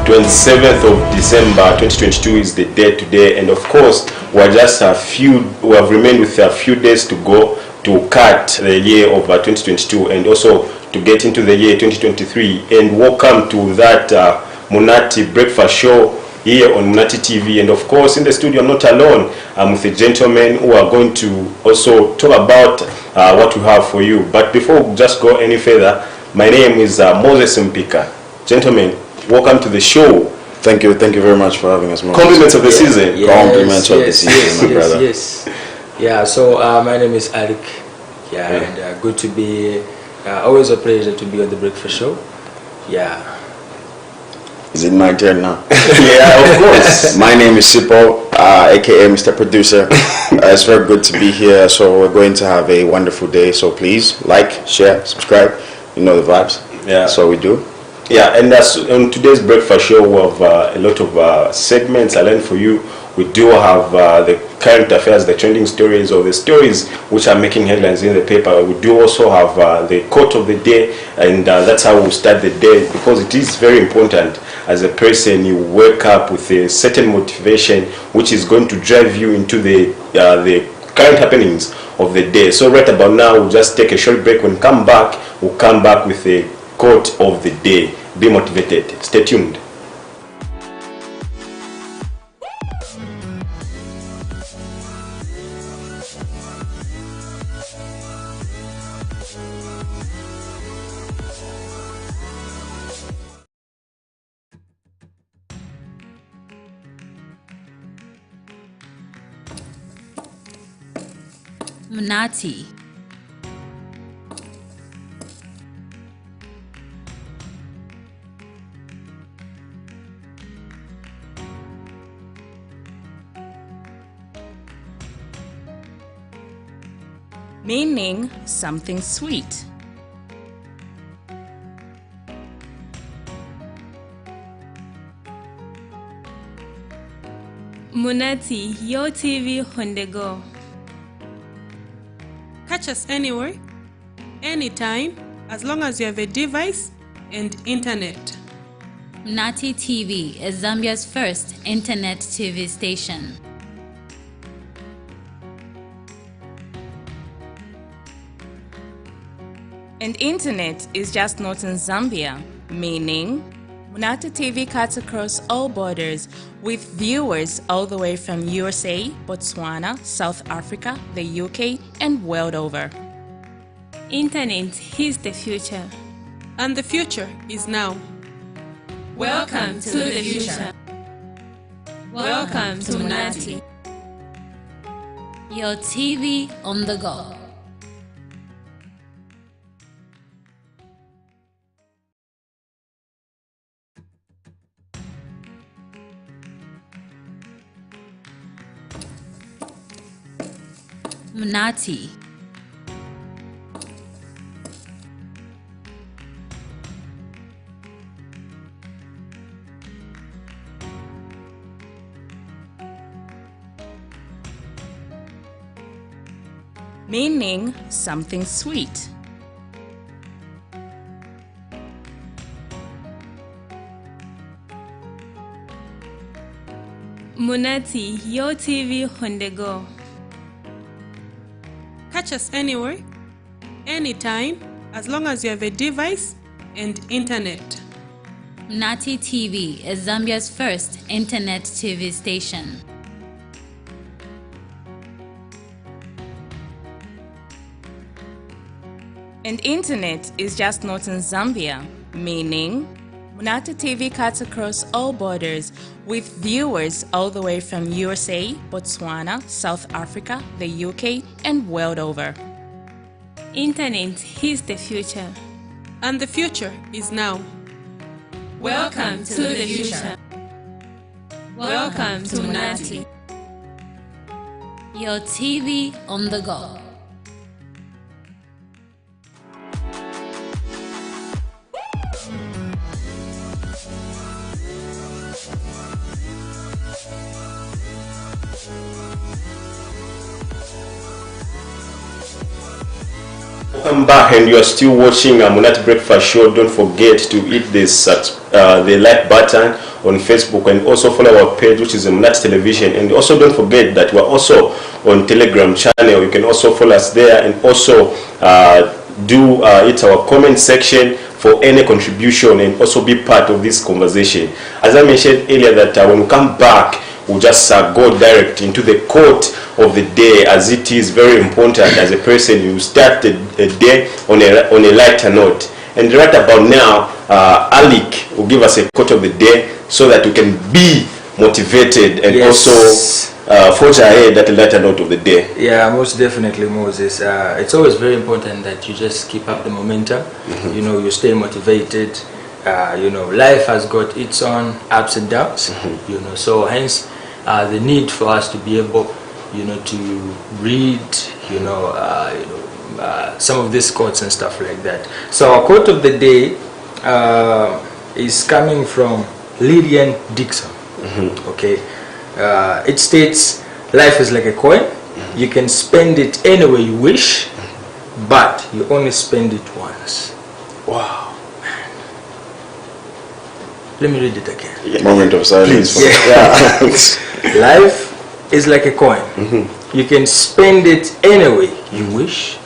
27th of December 2022 is the day today, and of course we have remained with a few days to go to cut the year of 2022 and also to get into the year 2023. And welcome to that Munati breakfast show here on Munati TV. And of course in the studio I'm not alone, I'm with the gentlemen who are going to also talk about what we have for you. But before we just go any further, my name is Moses Mpika. Gentlemen, welcome to the show. Thank you very much for having us. Compliments of the season. Compliments of the season, my brother. Yes. Yeah, so my name is Alec. And good to be, always a pleasure to be on the breakfast show. Yeah. Is it my turn now? Yeah, of course. My name is Sipo, aka Mr. Producer. It's very good to be here. So we're going to have a wonderful day. So please like, share, subscribe. You know the vibes. Yeah. That's what we do. Yeah, and on today's breakfast show we have a lot of segments aligned for you. We do have the current affairs, the trending stories, or the stories which are making headlines in the paper. We do also have the quote of the day, and that's how we start the day, because it is very important as a person you wake up with a certain motivation which is going to drive you into the current happenings of the day. So right about now we'll just take a short break. When we come back, we'll come back with a quote of the day. Be motivated. Stay tuned. Munati. Meaning something sweet. Munati, your TV on the go. Catch us anywhere, anytime, as long as you have a device and internet. Munati TV is Zambia's first internet TV station. And internet is just not in Zambia, meaning Munati TV cuts across all borders with viewers all the way from USA, Botswana, South Africa, the UK, and world over. Internet is the future. And the future is now. Welcome to the future. Welcome to Munati. Your TV on the go. Munati. Meaning something sweet. Munati, your TV on the go. Catch us anywhere, anytime, as long as you have a device and internet. Munati TV is Zambia's first internet TV station. And internet is just not in Zambia, meaning Munati TV cuts across all borders with viewers all the way from USA, Botswana, South Africa, the UK, and world over. Internet is the future. And the future is now. Welcome to the future. Welcome to Munati. Your TV on the go. Welcome back, and you are still watching Munati Breakfast Show. Don't forget to hit this the like button on Facebook, and also follow our page, which is Munati Television. And also don't forget that we're also on Telegram channel. You can also follow us there, and also hit our comment section for any contribution, and also be part of this conversation. As I mentioned earlier, that when we come back, we'll just go direct into the quote of the day, as it is very important as a person. You start a day on a lighter note. And right about now, Alec will give us a quote of the day so that we can be motivated and also forge ahead at a lighter note of the day. Yeah, most definitely, Moses. It's always very important that you just keep up the momentum. You know, you stay motivated. You know, life has got its own ups and downs. You know, so hence the need for us to be able, you know, to read, some of these quotes and stuff like that. So our quote of the day is coming from Lillian Dixon. Okay, it states, life is like a coin. You can spend it any way you wish, but you only spend it once. Wow. Let me read it again. Moment of silence. Life is like a coin. You can spend it any way you wish,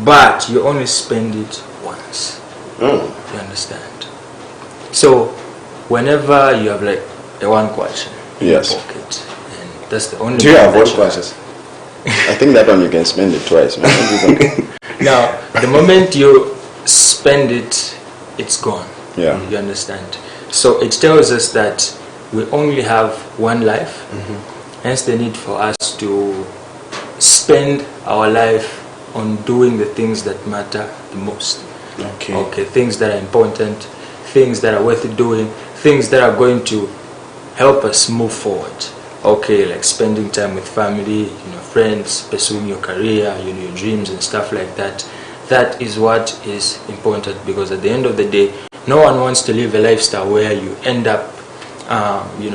but you only spend it once. You understand? So whenever you have like a one question in your pocket, and that's the only. Do you have one question? I think that one you can spend it twice. Now, the moment you spend it, it's gone. Yeah. You understand? So it tells us that we only have one life, hence the need for us to spend our life on doing the things that matter the most. Okay, things that are important, things that are worth doing, things that are going to help us move forward. Okay, like spending time with family, friends, pursuing your career, your dreams and stuff like that. That is what is important, because at the end of the day, no one wants to live a lifestyle where you end up,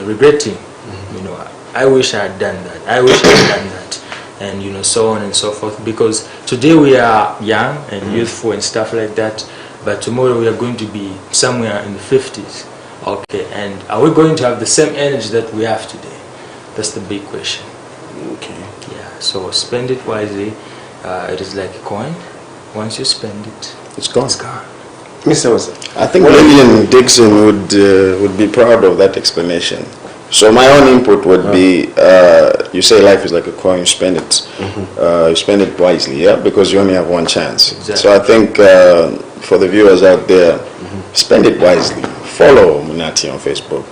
regretting. I wish I had done that. I wish I had done that, and so on and so forth. Because today we are young and youthful and stuff like that, but tomorrow we are going to be somewhere in the 50s. Okay, and are we going to have the same energy that we have today? That's the big question. Okay. Yeah. So spend it wisely. It is like a coin. Once you spend it, it's gone. It's gone. Mr. Wilson, I think Lillian Dixon would be proud of that explanation. So my own input would be, you say life is like a coin, you spend it. You spend it wisely, because you only have one chance. Exactly. So I think for the viewers out there, spend it wisely. Follow Munati on Facebook.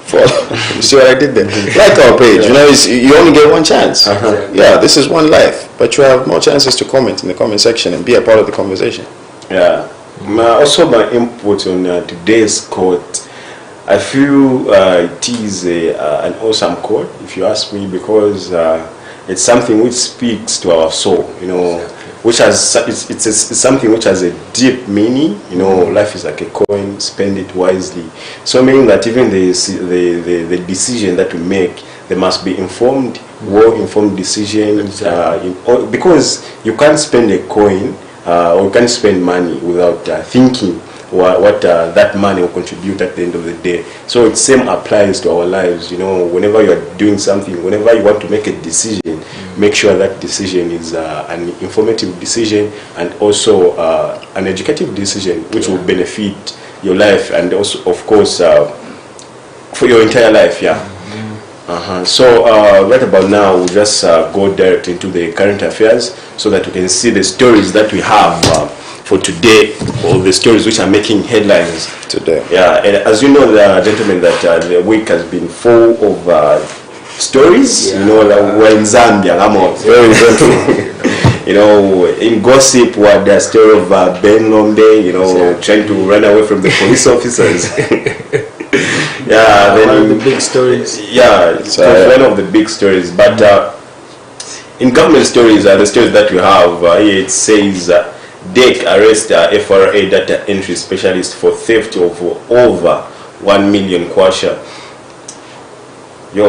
Follow. You see what I did there? Like our page, you only get one chance. Exactly. Yeah, this is one life, but you have more chances to comment in the comment section and be a part of the conversation. Yeah. Also, my input on today's quote, I feel it is an awesome quote, if you ask me, because it's something which speaks to our soul, which has it's something which has a deep meaning. Life is like a coin, spend it wisely. So meaning that even the decision that we make, they must be informed, well-informed decisions, because you can't spend a coin or you can't spend money without thinking what that money will contribute at the end of the day. So it same applies to our lives. Whenever you are doing something, whenever you want to make a decision, make sure that decision is an informative decision, and also an educative decision which will benefit your life, and also, of course, for your entire life. So right about now, we'll just go direct into the current affairs so that we can see the stories that we have for today, or the stories which are making headlines today. Yeah, and as you know, gentlemen, that the week has been full of stories. We're in Zambia, very in gossip, what the story of Ben Lombe, trying to run away from the police officers. One of the big stories. Yeah, it's one of the big stories. But in government stories, the stories that we have, it says DEC arrest FRA data entry specialist for theft of over 1 million kwacha.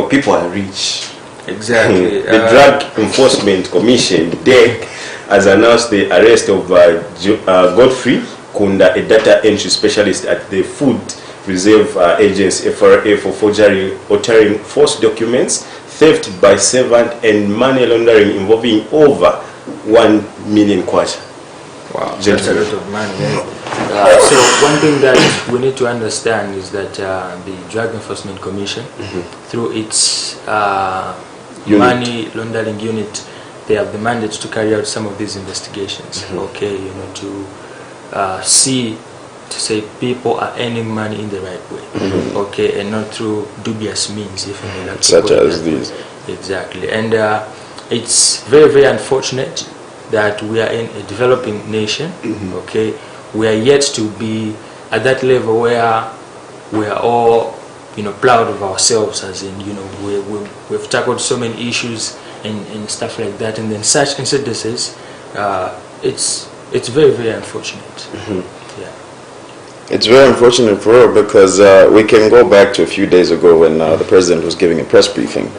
People are rich. Exactly. The Drug Enforcement Commission, DEC, has announced the arrest of Godfrey Kunda, a data entry specialist at the Food Reserve Agency FRA, for forgery, altering false documents, theft by servant, and money laundering involving over 1 million kwacha. Wow, that's a lot of money. So one thing that we need to understand is that the Drug Enforcement Commission, through its money laundering unit, they have the mandate to carry out some of these investigations. Okay, you know, to say people are earning money in the right way. Okay, and not through dubious means, if you may like to Such as these. Exactly, and it's very, very unfortunate that we are in a developing nation. Okay, we are yet to be at that level where we are all, you know, proud of ourselves, as in, you know, we've tackled so many issues and stuff like that, and then such incidences, it's very, very unfortunate. Yeah. It's very unfortunate for her because we can go back to a few days ago when the president was giving a press briefing,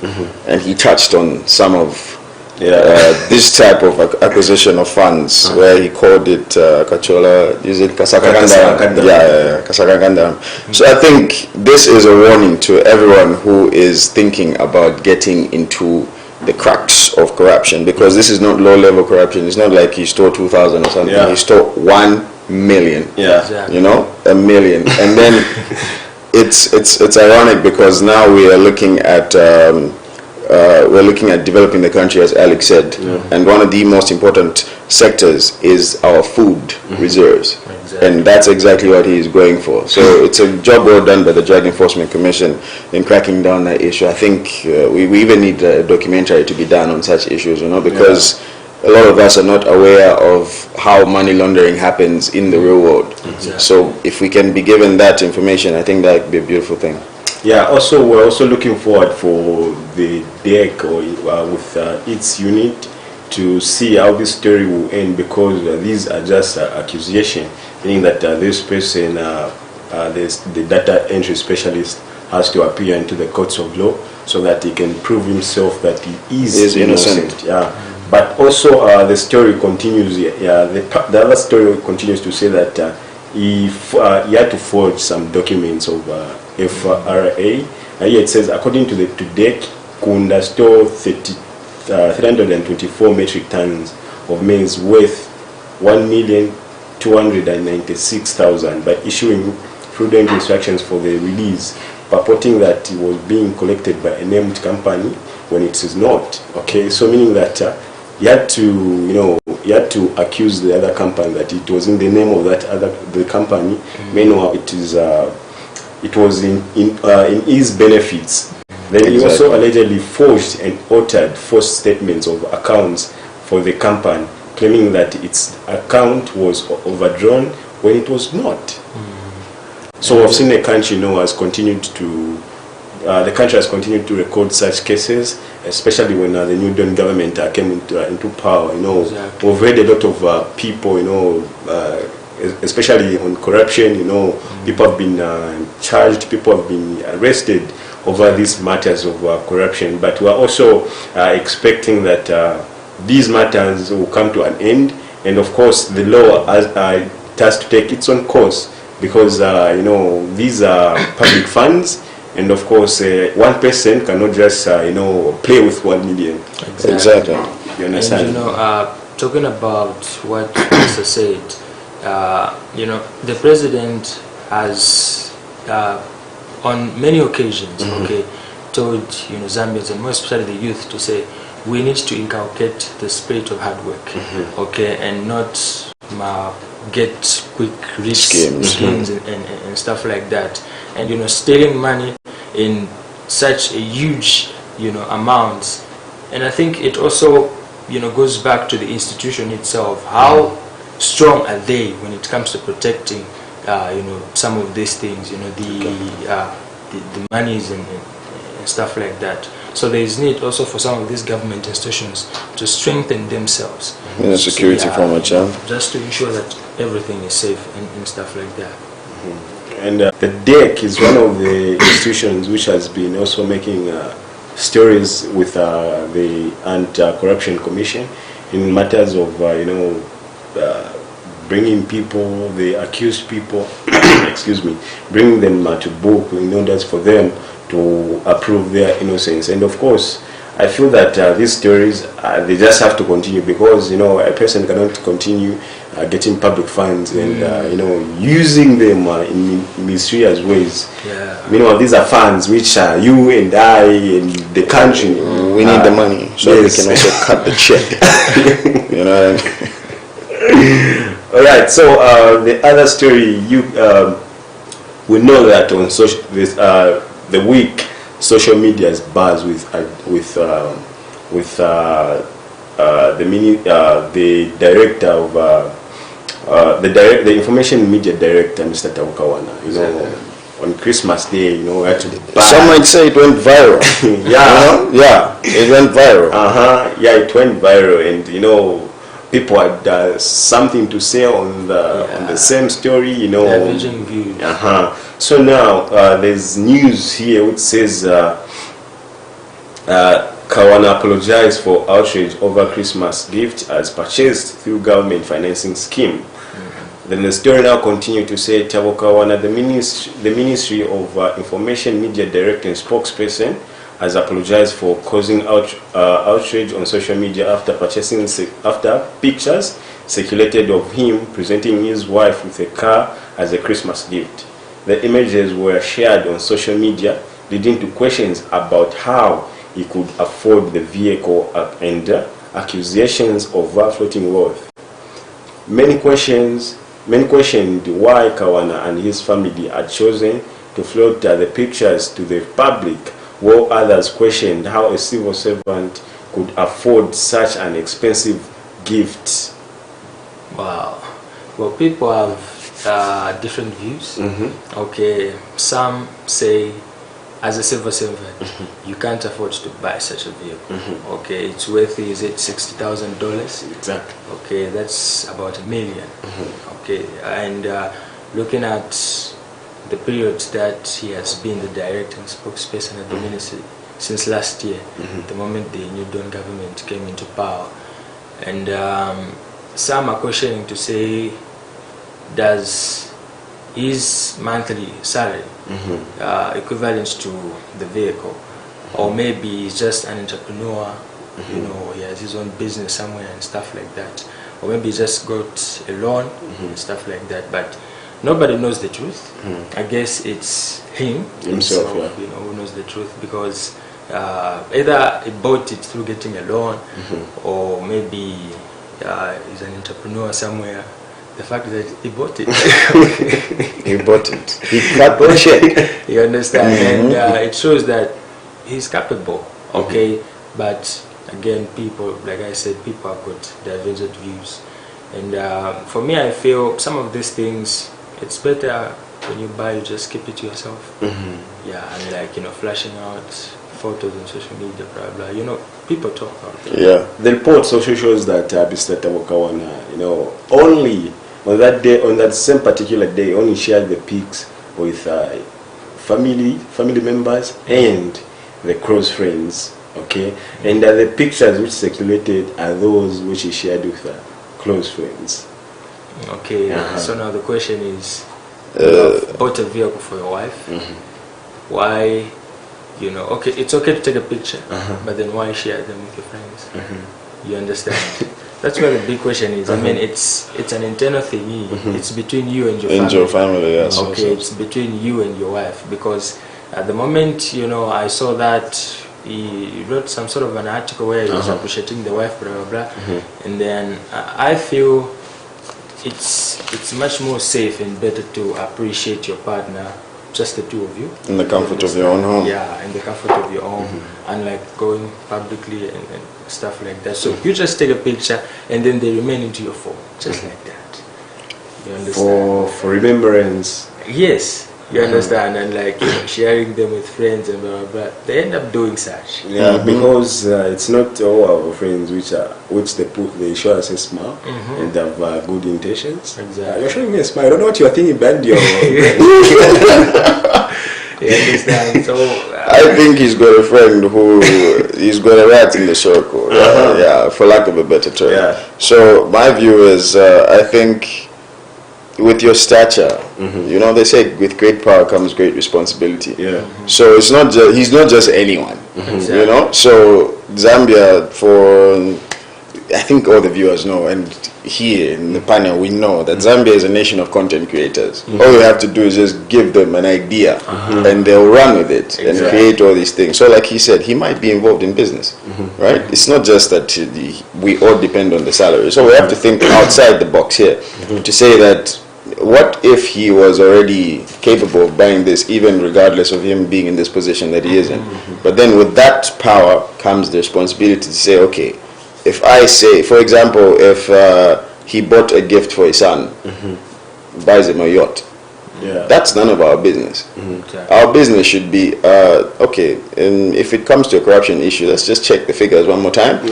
and he touched on some of this type of acquisition of funds, where he called it Kachola, is it Kasakaganda? Yeah, Kasakaganda. So I think this is a warning to everyone who is thinking about getting into the cracks of corruption, because this is not low-level corruption. It's not like he stole 2,000 or something. He stole 1 million. Exactly. You know, 1 million, and then it's ironic because now we are looking at developing the country, as Alex said, and one of the most important sectors is our food reserves, and that's exactly what he is going for. So it's a job well done by the Drug Enforcement Commission in cracking down that issue. I think we even need a documentary to be done on such issues, you know, because a lot of us are not aware of how money laundering happens in the real world. So if we can be given that information, I think that would be a beautiful thing. Yeah, also we're also looking forward for the DEC with its unit to see how this story will end, because these are just accusations, meaning that this person, the data entry specialist, has to appear into the courts of law so that he can prove himself that he is innocent. Yeah, but also the story continues. The other story continues to say that he had to forge some documents of FRA. Here it says, according to the DEC, Kunda stole 324 metric tons of maize worth 1,296,000 by issuing fraudulent instructions for the release, purporting that it was being collected by a named company when it is not. Okay, so meaning that he had to accuse the other company that it was in the name of the company. Meanwhile, it was in his benefits. Then he also allegedly forged and altered false statements of accounts for the company, claiming that its account was overdrawn when it was not. So I've seen the country, has continued to record such cases, especially when the New Dawn government came into power. We've heard a lot of people, especially on corruption. People have been charged, people have been arrested over these matters of corruption. But we are also expecting that these matters will come to an end, and of course the law has to take its own course, because these are public funds, and of course one person cannot just play with 1 million. Exactly. You understand? And talking about what Mr. said, the president has on many occasions told Zambians, and more especially the youth, to say we need to inculcate the spirit of hard work, and not get quick rich schemes and stuff like that. And stealing money in such a huge amounts, and I think it also goes back to the institution itself. How strong are they when it comes to protecting some of these things, the monies and stuff like that. So there is need also for some of these government institutions to strengthen themselves in a security format, just to ensure that everything is safe and stuff like that. And the DEC is one of the institutions which has been also making stories with the Anti-Corruption Commission, in matters of bringing people, the accused people, excuse me, bringing them to book in order for them to approve their innocence. And of course, I feel that these stories, they just have to continue, because a person cannot continue getting public funds and using them in mysterious ways. Meanwhile, these are funds which you and I and the country, we need the money, so we can also cut the check. You know what I mean? All right. So the other story, we know that on social the week social media is buzzed with the director of the information media director, Mr. Tawukawana. On Christmas Day, had to buy. Some might say it went viral. Yeah, it went viral. Yeah, it went viral, and people had something to say on the same story. Diverging views. So now there's news here which says Kawana apologized for outrage over Christmas gift as purchased through government financing scheme. Then the story now continued to say Tabo Kawana, the Ministry of Information Media Director and spokesperson, has apologized for causing outrage on social media after pictures circulated of him presenting his wife with a car as a Christmas gift. The images were shared on social media, leading to questions about how he could afford the vehicle and accusations of floating wealth. Many questioned why Kawana and his family had chosen to float the pictures to the public, while others questioned how a civil servant could afford such an expensive gift. Wow. Well, people have different views. Okay, some say as a civil servant you can't afford to buy such a vehicle. Okay, it's worth, is it $60,000? Exactly. Okay, that's about $1 million. Okay, and looking at the period that he has been the director and spokesperson at the ministry since last year, the moment the New Dawn government came into power, and some are questioning to say, does his monthly salary equivalent to the vehicle, or maybe he's just an entrepreneur, he has his own business somewhere and stuff like that, or maybe he just got a loan and stuff like that, but nobody knows the truth. I guess it's himself, who knows the truth, because either he bought it through getting a loan, or maybe he's an entrepreneur somewhere. The fact that he bought it. He bought it. He cut the check. You understand? And it shows that he's capable. Okay, but again, people, like I said, people have got divergent views. And for me, I feel some of these things, it's better when you buy, you just keep it to yourself. Yeah, and like, flashing out photos on social media, blah blah. People talk about it. Yeah, the report also shows that Mr. Tawukawana, only on that day, on that same particular day, only shared the pics with family members and the close friends. Okay, and the pictures which circulated are those which he shared with close friends. Okay, so now the question is, you bought a vehicle for your wife. Why? Okay, it's okay to take a picture, but then why share them with your friends? You understand? That's where the big question is. I mean, it's an internal thing. It's between you and your family. And your family, yes. Okay, it's between you and your wife, because at the moment, I saw that he wrote some sort of an article where he was appreciating the wife, blah blah blah, and then I feel it's much more safe and better to appreciate your partner, just the two of you, in the comfort of your own home. Yeah, in the comfort of your own, and like going publicly and stuff like that. So you just take a picture and then they remain into your phone, just like that. You understand? For remembrance. Yes. You understand, and like sharing them with friends and blah blah blah. They end up doing such. Yeah, because it's not all our friends which they show us a smile and have good intentions. Exactly. You're showing me a smile. I don't know what you're thinking, bad. You understand? So I think he's got a friend who he's got a rat in the circle. Yeah, for lack of a better term. Yeah. So my view is, I think, with your stature, you know, they say with great power comes great responsibility. Yeah. So it's not just, he's not just anyone. You know. So Zambia, for I think all the viewers know, and here in the panel we know that Zambia is a nation of content creators. All you have to do is just give them an idea and they'll run with it and create all these things. So like he said, he might be involved in business, right? It's not just that we all depend on the salary. So we have to think outside the box here to say that what if he was already capable of buying this, even regardless of him being in this position that he is in. But then with that power comes the responsibility to say, okay, if I say, for example, if he bought a gift for his son, buys him a yacht, that's none of our business. Our business should be, okay, and if it comes to a corruption issue, let's just check the figures one more time.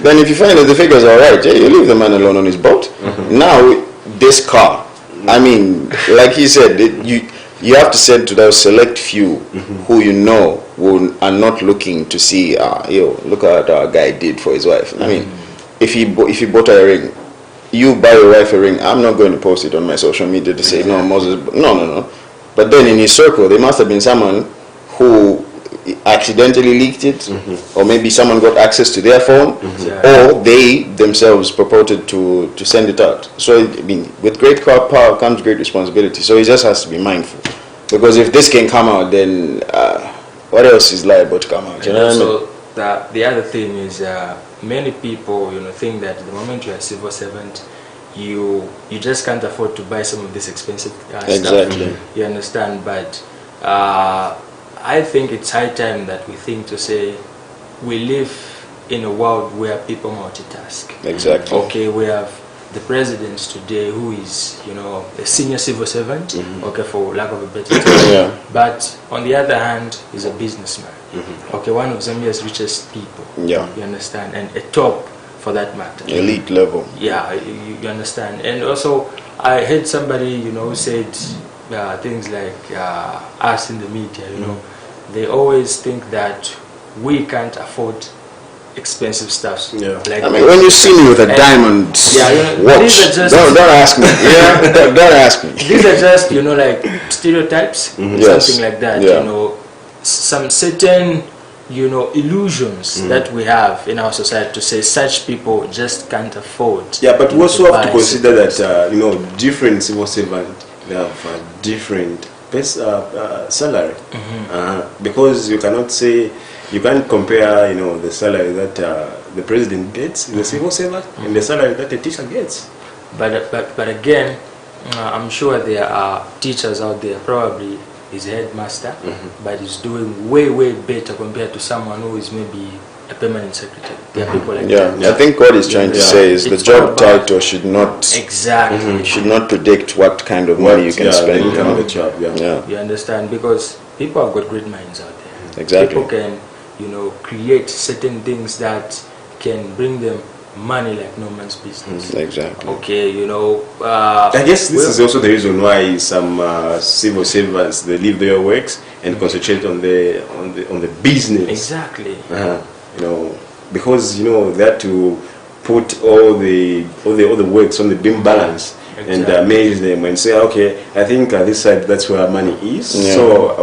Then if you find that the figures are right, you leave the man alone on his boat. Now, this car, I mean, like he said, you have to send to those select few who you know are not looking to see, yo, look at what our guy did for his wife. I mean, if he bought her a ring, you buy your wife a ring, I'm not going to post it on my social media to say, no, Moses, no. But then in his circle, there must have been someone who accidentally leaked it, or maybe someone got access to their phone, or they themselves purported to send it out. So, I mean, with great power comes great responsibility. So he just has to be mindful. Because if this can come out, then what else is liable to come out? You know what I mean? The other thing is many people, you know, think that the moment you're a civil servant, you just can't afford to buy some of this expensive stuff. You understand? But I think it's high time that we think to say we live in a world where people multitask. Exactly. Okay, we have the president today who is, you know, a senior civil servant, okay, for lack of a better term. But on the other hand, he's a businessman. Okay, one of Zambia's richest people. You understand? And a top for that matter. Elite level. Yeah, you understand? And also, I heard somebody, you know, who said things like us in the media, you know, they always think that we can't afford expensive stuff. Like I mean, when you see me with a diamond watch, don't ask me. Don't ask me. These are just, you know, like stereotypes, something like that. You know, some certain, you know, illusions that we have in our society to say such people just can't afford. Yeah, but we also have to consider that you know, different civil servants, they have different salary, because you cannot say, you can't compare, you know, the salary that the president gets, the civil servant, and the salary that a teacher gets. But again, I'm sure there are teachers out there, probably is a headmaster, but is doing way better compared to someone who is maybe a permanent secretary. There are people like that. I think what he's trying to say is the job title should not should not predict what kind of money you can spend on the job. You understand? Because people have got great minds out there. Exactly. People can, you know, create certain things that can bring them money like no man's business. Exactly. Okay, you know. I guess this is also the reason why some civil servants, they leave their works and concentrate on the business. Exactly. You know, because, you know, they have to put all the works on the beam balance and amaze them and say, okay, I think this side, that's where money is. So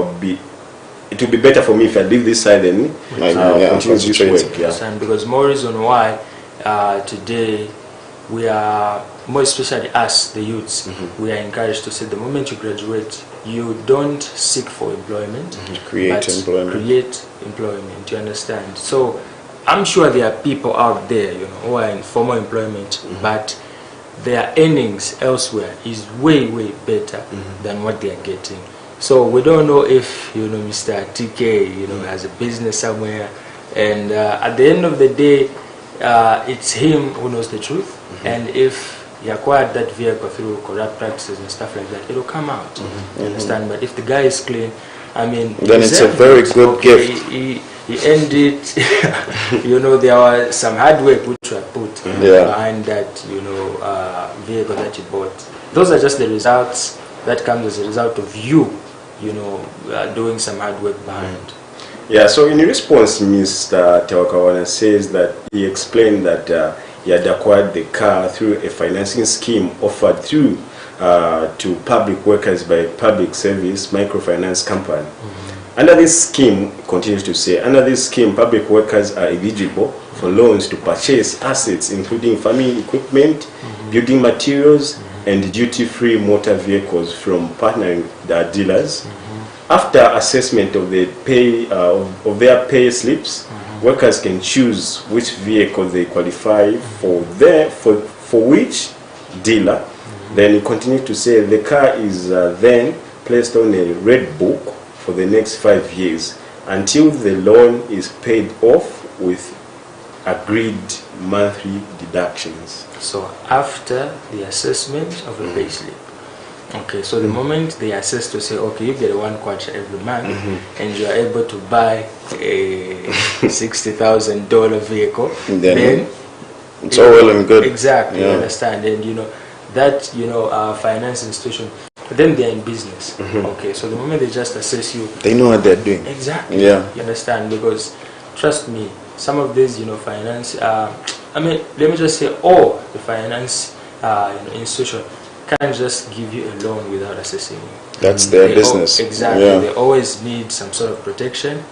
it would be better for me if I leave this side and continue this work. Because more reason why today we are, more especially us, the youths, we are encouraged to say the moment you graduate, you don't seek for employment, create employment, you understand? So I'm sure there are people out there, you know, who are in formal employment, but their earnings elsewhere is way better than what they are getting. So we don't know if, you know, Mr. TK, you know, has a business somewhere, and at the end of the day, it's him who knows the truth. And if he acquired that vehicle through corrupt practices and stuff like that, it will come out. You understand? But if the guy is clean, I mean, then it's a very good gift. He ended. You know, there was some hard work which were put behind that, you know, vehicle that you bought. Those are just the results that comes as a result of you doing some hard work behind. Yeah, so in response, Mr. Tewakawana says that he explained that he had acquired the car through a financing scheme offered through to public workers by public service microfinance company. Under this scheme, continues to say, under this scheme, public workers are eligible for loans to purchase assets including farming equipment, building materials, and duty-free motor vehicles from partnering dealers. After assessment of the pay of their pay slips, workers can choose which vehicle they qualify for which dealer. Then he continued to say the car is then placed on a red book for the next 5 years until the loan is paid off with agreed monthly deductions. So after the assessment of a pay slip. Okay, so the moment they assess to say, okay, you get a 1 kwacha every month, and you are able to buy a $60,000 vehicle, then it's all well and good. Exactly, Yeah. you understand, and that finance institution, then they are in business. Okay, so the moment they just assess you, They know what they're doing. exactly, Yeah. you understand, because trust me, some of these finance, let me just say, all the finance institution can't just give you a loan without assessing you. That's their They business. Exactly. Yeah. They always need some sort of protection,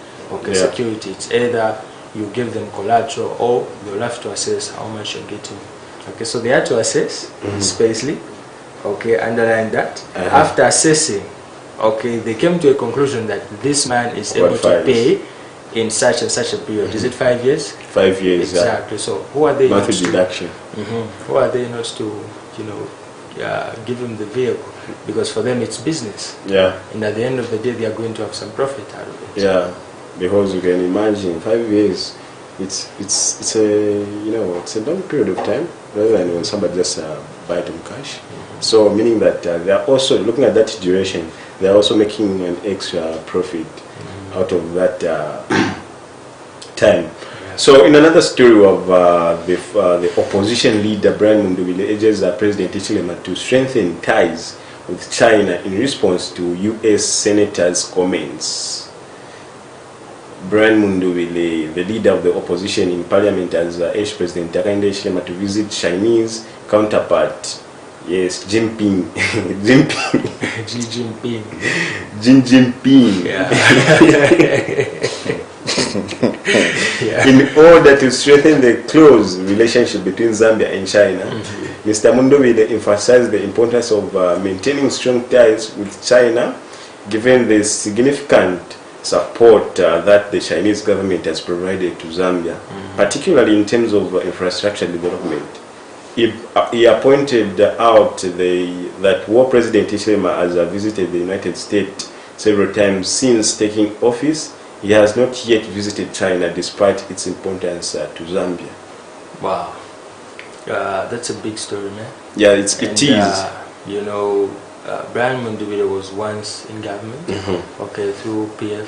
security. It's either you give them collateral or they'll have to assess how much you're getting. Okay, so they had to assess spacely. Okay, underline that. After assessing, okay, they came to a conclusion that this man is able to pay in such and such a period. Is it 5 years? 5 years. Exactly. So who are they not Monthly to? deduction. Who are they not to, give him the vehicle? Because for them it's business, Yeah. and at the end of the day they are going to have some profit out of it. Yeah, because you can imagine 5 years. It's a it's a long period of time rather than when somebody just buy it in cash. So meaning that they are also looking at that duration. They are also making an extra profit out of that time. So in another story of the opposition leader Brian Mundubile urges President Hichilema to strengthen ties with China in response to U.S. senators' comments. Brian Mundubile, the leader of the opposition in parliament, has urged President Hakainde Hichilema to visit Chinese counterpart, yes, Jinping, Xi Jinping. Jinping, Yeah. in order to strengthen the close relationship between Zambia and China. Mr. Mundubile emphasized the importance of maintaining strong ties with China, given the significant support that the Chinese government has provided to Zambia, particularly in terms of infrastructure development. He pointed out that while President Hichilema has visited the United States several times since taking office, he has not yet visited China despite its importance to Zambia. Wow. That's a big story, man. Yeah, it is. Brian Mundubile was once in government, okay, through PF,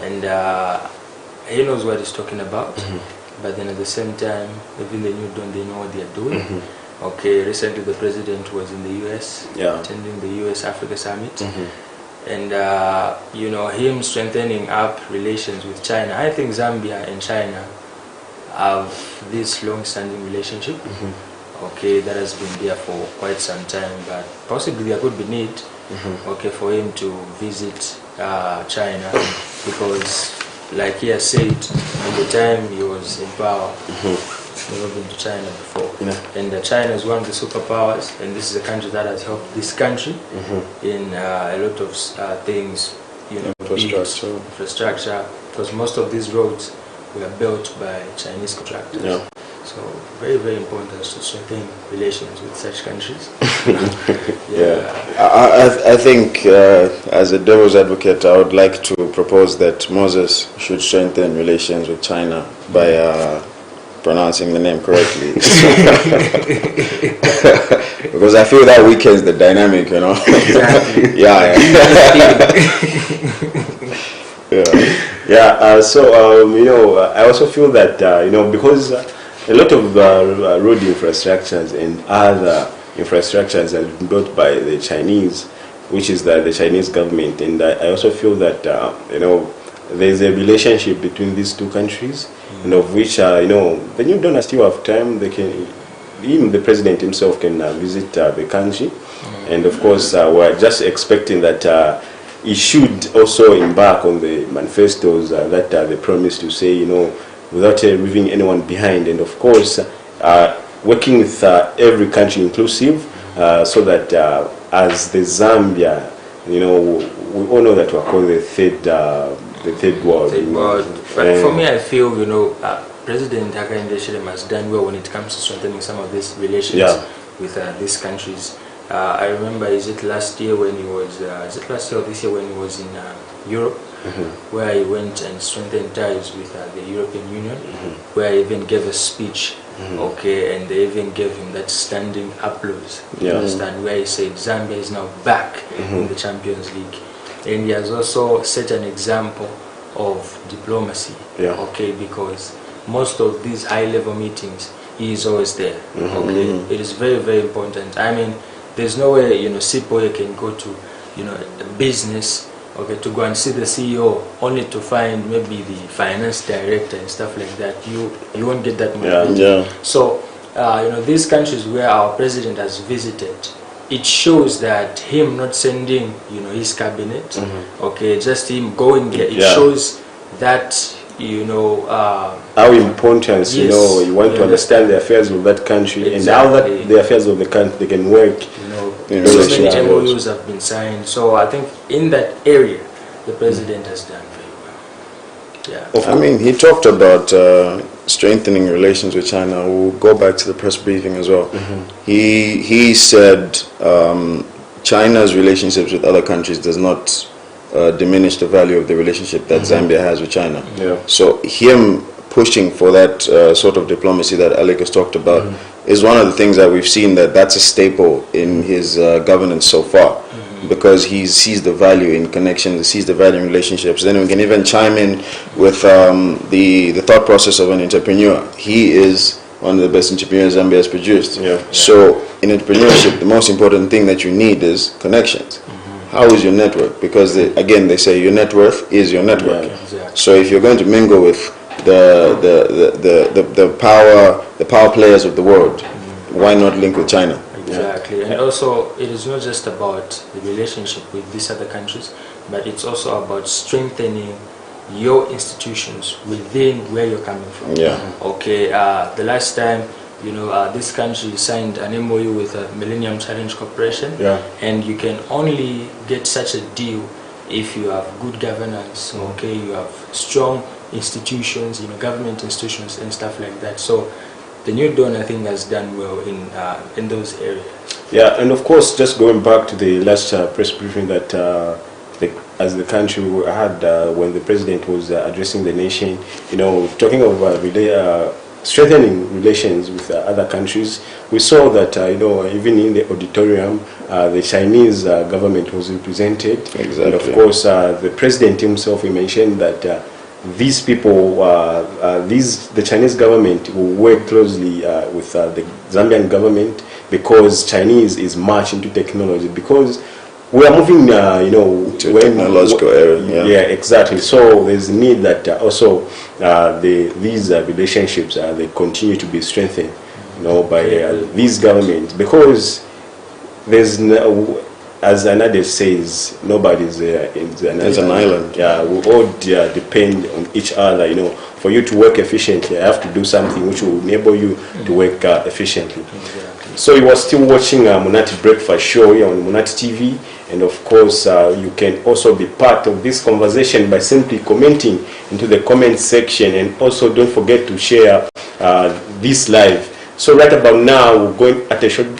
and he knows what he's talking about. But then at the same time, even the new don't, they know what they are doing. Okay, recently the president was in the US, attending the US Africa Summit, and him strengthening up relations with China. I think Zambia and China have this long-standing relationship. Okay, that has been there for quite some time, but possibly there could be need, okay, for him to visit China, because, like he has said, at the time he was in power, he's never been to China before, and China is one of the superpowers, and this is a country that has helped this country in a lot of things, infrastructure, because most of these roads were built by Chinese contractors. So very, very important to strengthen relations with such countries. I think as a devil's advocate, I would like to propose that Moses should strengthen relations with China by pronouncing the name correctly. Because I feel that weakens the dynamic, Exactly. I also feel that because a lot of road infrastructures and other infrastructures have been built by the Chinese, which is the Chinese government. And I also feel that there's a relationship between these two countries, and of which the new donors still have time. They can, even the president himself can visit the country, and of course we're just expecting that he should also embark on the manifestos that they promised to say, without leaving anyone behind, and of course working with every country inclusive, so that as the Zambia, we all know that we're called the third world. But for me, I feel President Hakainde Hichilema has done well when it comes to strengthening some of these relations with these countries. I remember, is it last year when he was, is it last year or this year when he was in Europe, where he went and strengthened ties with the European Union, where he even gave a speech, and they even gave him that standing applause, you understand, where he said Zambia is now back in the Champions League. And he has also set an example of diplomacy, because most of these high-level meetings, he is always there, It is very, very important. I mean, there's no way, Sipoye can go to, a business, to go and see the CEO, only to find maybe the finance director and stuff like that. You won't get that much. So, these countries where our president has visited, it shows that him not sending, his cabinet, just him going there, it shows that, how important, you want to understand the affairs of that country, and how that the affairs of the country, they can work. So many MOUs have been signed. So I think in that area, the president has done very well. I mean, he talked about strengthening relations with China. We'll go back to the press briefing as well. He said China's relationships with other countries does not diminish the value of the relationship that Zambia has with China. So him pushing for that sort of diplomacy that Alec has talked about is one of the things that we've seen that's a staple in his governance so far, because he sees the value in connections, he sees the value in relationships. Then we can even chime in with the thought process of an entrepreneur. He is one of the best entrepreneurs Zambia has produced. So in entrepreneurship, the most important thing that you need is connections. How is your network? Because again, they say your net worth is your network. So if you're going to mingle with the power players of the world, why not link with China? Exactly. And also, it is not just about the relationship with these other countries, but it's also about strengthening your institutions within where you're coming from. The last time, this country signed an MOU with the Millennium Challenge Corporation, and you can only get such a deal if you have good governance, you have strong institutions, government institutions and stuff like that. So the new Dawn, I think, has done well in those areas. And of course, just going back to the last press briefing that as the country had when the president was addressing the nation, talking of strengthening relations with other countries, we saw that even in the auditorium, the Chinese government was represented. And of course, the president himself, he mentioned that these people, the Chinese government will work closely with the Zambian government, because Chinese is much into technology, because we are moving, to a technological era. Exactly. So there's a need that also these relationships they continue to be strengthened, by these governments, because there's no, as Anade says, nobody's There's an island. We all depend on each other. For you to work efficiently, I have to do something which will enable you to work efficiently. So you are still watching Munati Breakfast Show here on Munati TV, and of course you can also be part of this conversation by simply commenting into the comment section, and also don't forget to share this live. So right about now we're going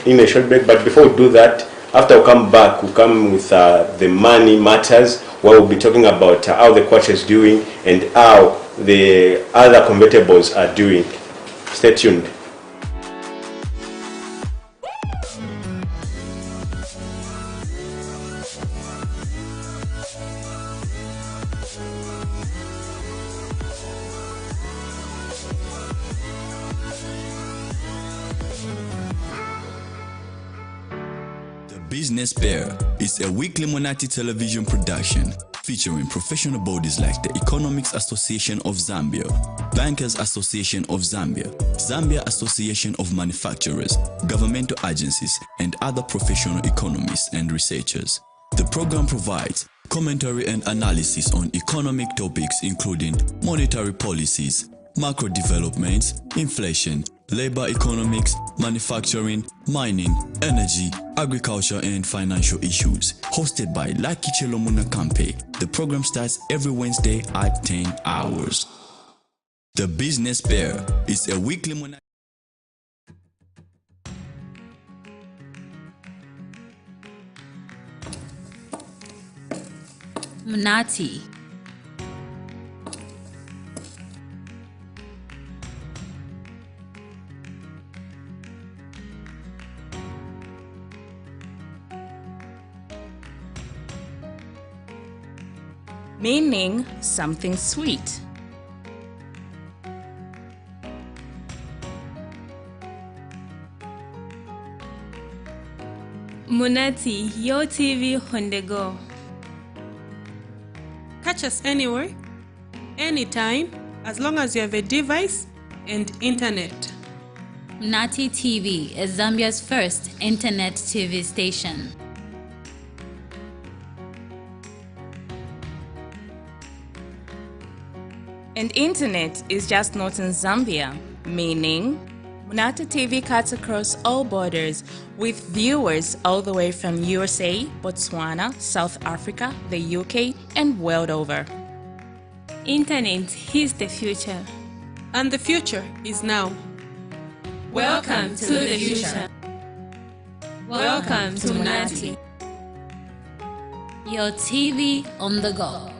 in a short break, but before we do that, after we come back, we'll come with the money matters, where we'll be talking about how the Kwacha is doing and how the other convertibles are doing. Stay tuned. Business Bear is a weekly Munati television production featuring professional bodies like the Economics Association of Zambia, Bankers Association of Zambia, Zambia Association of Manufacturers, governmental agencies, and other professional economists and researchers. The program provides commentary and analysis on economic topics including monetary policies, macro developments, inflation, labor economics, manufacturing, mining, energy, agriculture, and financial issues. Hosted by Lucky Chelomuna Kampe, the program starts every Wednesday at 10 hours. The Business Bear is a weekly Munati. Meaning something sweet. Munati, your TV on the go. Catch us anywhere, anytime, as long as you have a device and internet. Munati TV is Zambia's first internet TV station. And internet is just not in Zambia, meaning Munati TV cuts across all borders with viewers all the way from USA, Botswana, South Africa, the UK, and world over. Internet is the future. And the future is now. Welcome to the future. Welcome to Munati. Your TV on the go.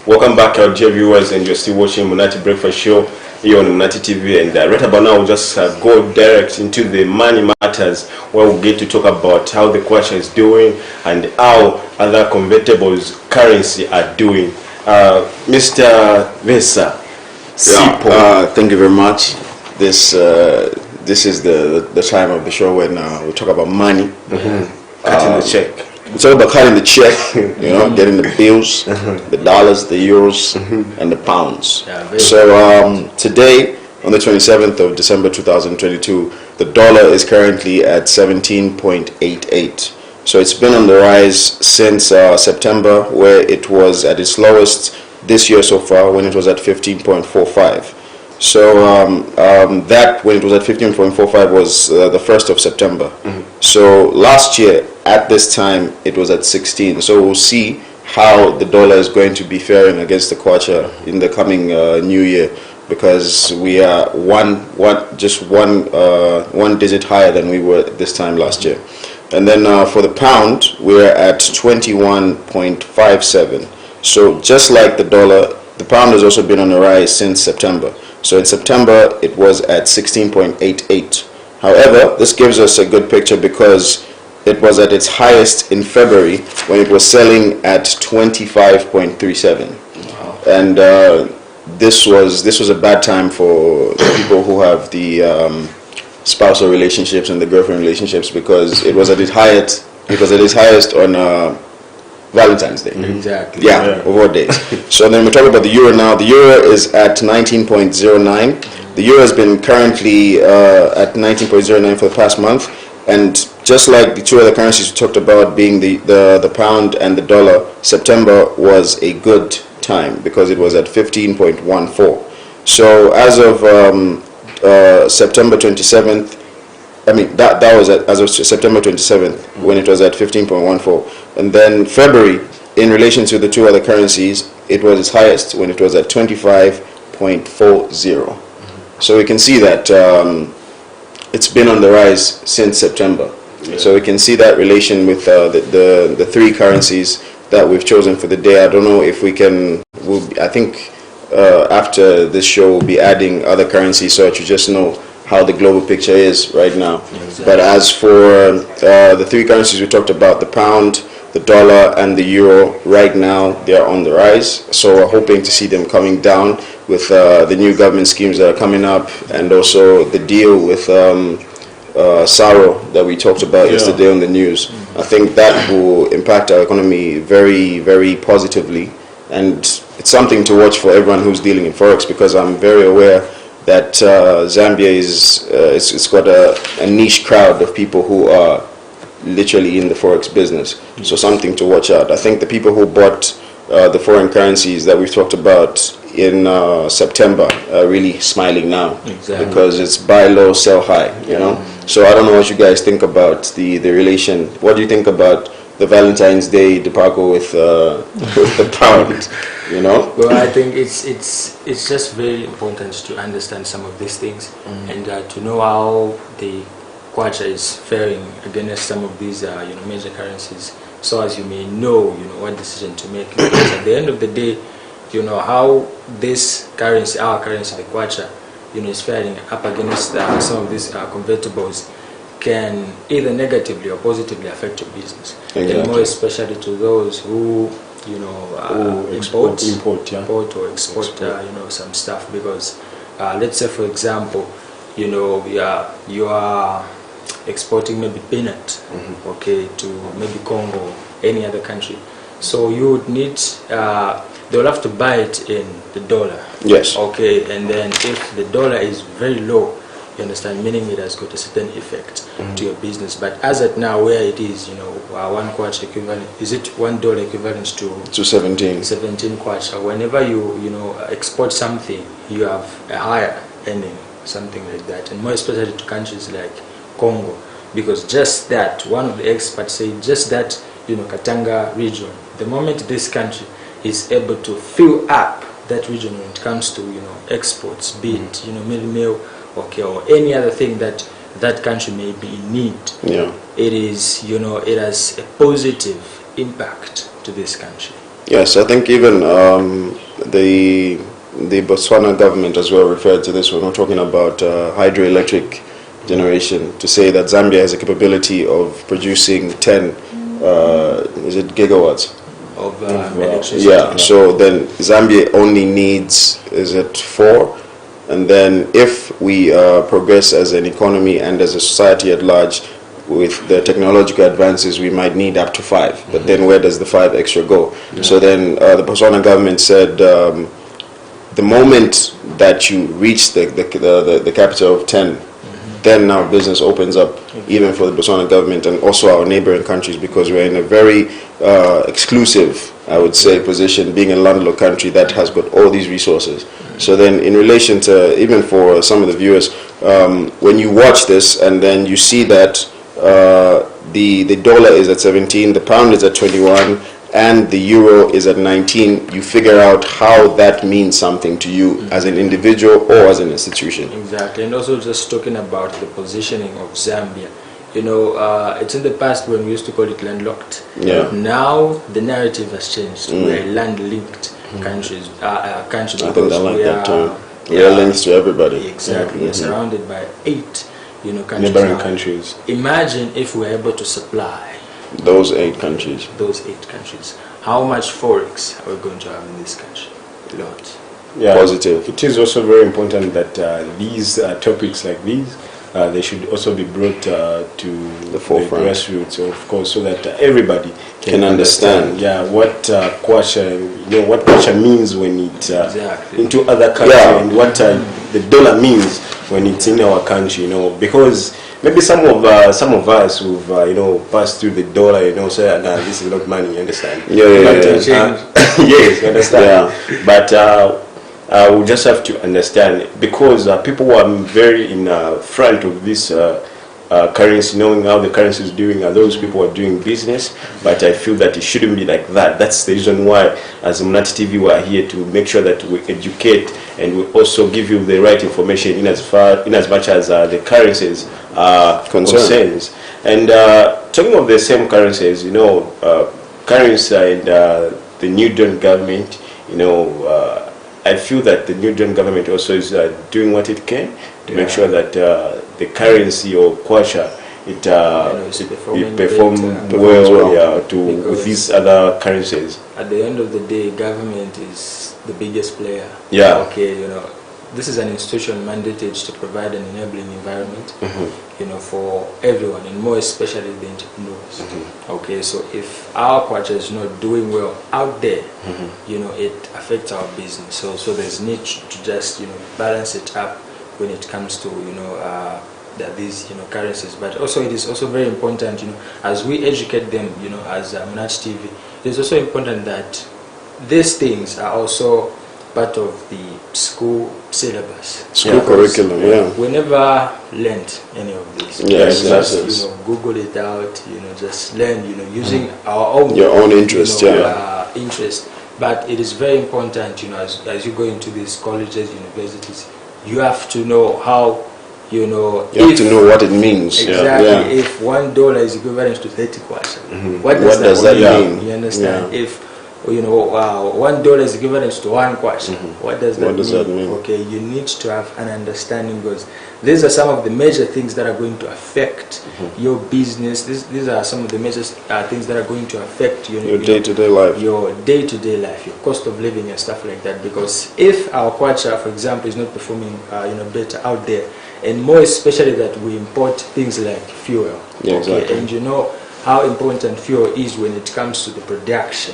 Welcome back, our dear viewers, and you're still watching Munati Breakfast Show here on Munati TV. And right about now, we'll just go direct into the money matters, where we'll get to talk about how the kwacha is doing and how other convertibles currency are doing. Mr. Vesa, thank you very much. This is the time of the show when we talk about money, Cutting the check. It's all about cutting the check, getting the bills, the dollars, the euros, and the pounds. So today, on the 27th of December 2022, the dollar is currently at 17.88. So it's been on the rise since September, where it was at its lowest this year so far, when it was at 15.45. So that, when it was at 15.45, was the 1st of September. So last year, at this time, it was at 16. So we'll see how the dollar is going to be faring against the kwacha in the coming new year, because we are just one digit higher than we were this time last year. And then for the pound, we're at 21.57. So just like the dollar, the pound has also been on a rise since September. So in September, it was at 16.88. However, this gives us a good picture because it was at its highest in February when it was selling at 25.37. Wow. And this was a bad time for the people who have the spousal relationships and the girlfriend relationships, because it was at its highest. It was at its highest on Valentine's Day. Exactly. Yeah, of all days. So then we talk about the euro now. The euro is at 19.09. The euro has been currently at 19.09 for the past month, and just like the two other currencies we talked about, being the pound and the dollar, September was a good time because it was at 15.14. So as of September 27th, that was as of September 27th when it was at 15.14. And then February, in relation to the two other currencies, it was its highest when it was at 25.40. So we can see that it's been on the rise since September. Yeah. So we can see that relation with the three currencies that we've chosen for the day. I don't know if we can, I think after this show we'll be adding other currencies so that you just know how the global picture is right now. Exactly. But as for the three currencies we talked about, the pound, the dollar and the euro, right now they are on the rise. So we're hoping to see them coming down with the new government schemes that are coming up, and also the deal with Saro that we talked about yesterday on the news. I think that will impact our economy very, very positively, and it's something to watch for everyone who's dealing in Forex, because I'm very aware that Zambia it's got a niche crowd of people who are literally in the Forex business. So something to watch out. I think the people who bought the foreign currencies that we've talked about in September are really smiling now. Exactly. Because it's buy low, sell high, you know. So I don't know what you guys think about the relation. What do you think about the Valentine's Day debacle with the pound, you know? Well, I think it's just very important to understand some of these things and to know how the kwacha is faring against some of these major currencies, so as you may know what decision to make, because at the end of the day, how this currency, our currency, the kwacha, is faring up against some of these convertibles, can either negatively or positively affect your business. Exactly. And more especially to those who import or export some stuff, because let's say for example you are exporting maybe peanut to maybe Congo or any other country, so you would need they'll have to buy it in the dollar. Yes. Okay, and then if the dollar is very low, you understand, meaning it has got a certain effect to your business. But as at now, where it is, one kwacha equivalent, is it $1 equivalent to 17 kwacha? Whenever you export something, you have a higher earning, something like that, and more especially to countries like Congo, because just that, one of the experts say, just that Katanga region, the moment this country is able to fill up that region when it comes to exports, be it meal, or any other thing that country may be in need, it is it has a positive impact to this country. Yes, I think even the Botswana government as well referred to this when we're talking about hydroelectric generation, to say that Zambia has a capability of producing 10 gigawatts of electricity. Yeah, so then Zambia only needs 4, and then if we progress as an economy and as a society at large with the technological advances, we might need up to 5. But then where does the 5 extra go? So then the Botswana government said the moment that you reach the capital of 10, then now business opens up, even for the Botswana government and also our neighboring countries, because we're in a very exclusive, I would say, position, being a landlocked country that has got all these resources. So then in relation to, even for some of the viewers, when you watch this and then you see that the dollar is at 17, the pound is at 21, and the euro is at 19, you figure out how that means something to you as an individual or as an institution. Exactly, and also just talking about the positioning of Zambia. You know, it's in the past when we used to call it landlocked. Yeah. Now the narrative has changed. We're land-linked countries. Countries. I think I like that term. Yeah, We are linked to everybody. exactly. We're surrounded by 8, countries. Neighboring now. countries. Imagine if we're able to supply Those 8 countries. those 8 countries. How much forex are we going to have in this country? A lot. Yeah, Positive. It is also very important that these topics like these, they should also be brought to the forefront. grassroots, of course, so that everybody Can understand. Yeah, what kwacha, what kwacha means when it Exactly. into other countries, Yeah. and what the dollar means when it's in our country. Because maybe some of us who've passed through the dollar, say, nah, this is not money. You understand? Yeah. But, yes, you understand. But we just have to understand, because people who are very in front of this currency, knowing how the currency is doing, those people are doing business. But I feel that it shouldn't be like that. That's the reason why, as Munati TV, we are here to make sure that we educate and we also give you the right information in as much as the currencies are concerns. And talking of the same currencies, currency and the new Don government, I feel that the new John government also is doing what it can to make sure that the currency or kwacha it perform well with these other currencies. At the end of the day, government is the biggest player. Yeah. Okay, this is an institution mandated to provide an enabling environment, for everyone, and more especially the entrepreneurs. Okay, so if our kwacha is not doing well out there, it affects our business. So there's need to just balance it up when it comes to these currencies. But also it is also very important, as we educate them, as Munati TV, it is also important that these things are also part of the school syllabus. School curriculum, yeah. We never learned any of this. Yes, Just, Google it out, just learn, using our own Your own interest, interest. But it is very important, as you go into these colleges, universities, you have to know how, You have to know what it means. Exactly. If $1 is equivalent to 30 kwacha, what does that mean? You understand? Yeah. If $1 is equivalent to 1 kwacha, what does that mean? Okay, you need to have an understanding, because these are some of the major things that are going to affect your business. These are some of the major things that are going to affect your day-to-day life. Your day-to-day life, your cost of living and stuff like that. Because if our kwacha, for example, is not performing better out there, and more especially that we import things like fuel, exactly. And how important fuel is when it comes to the production.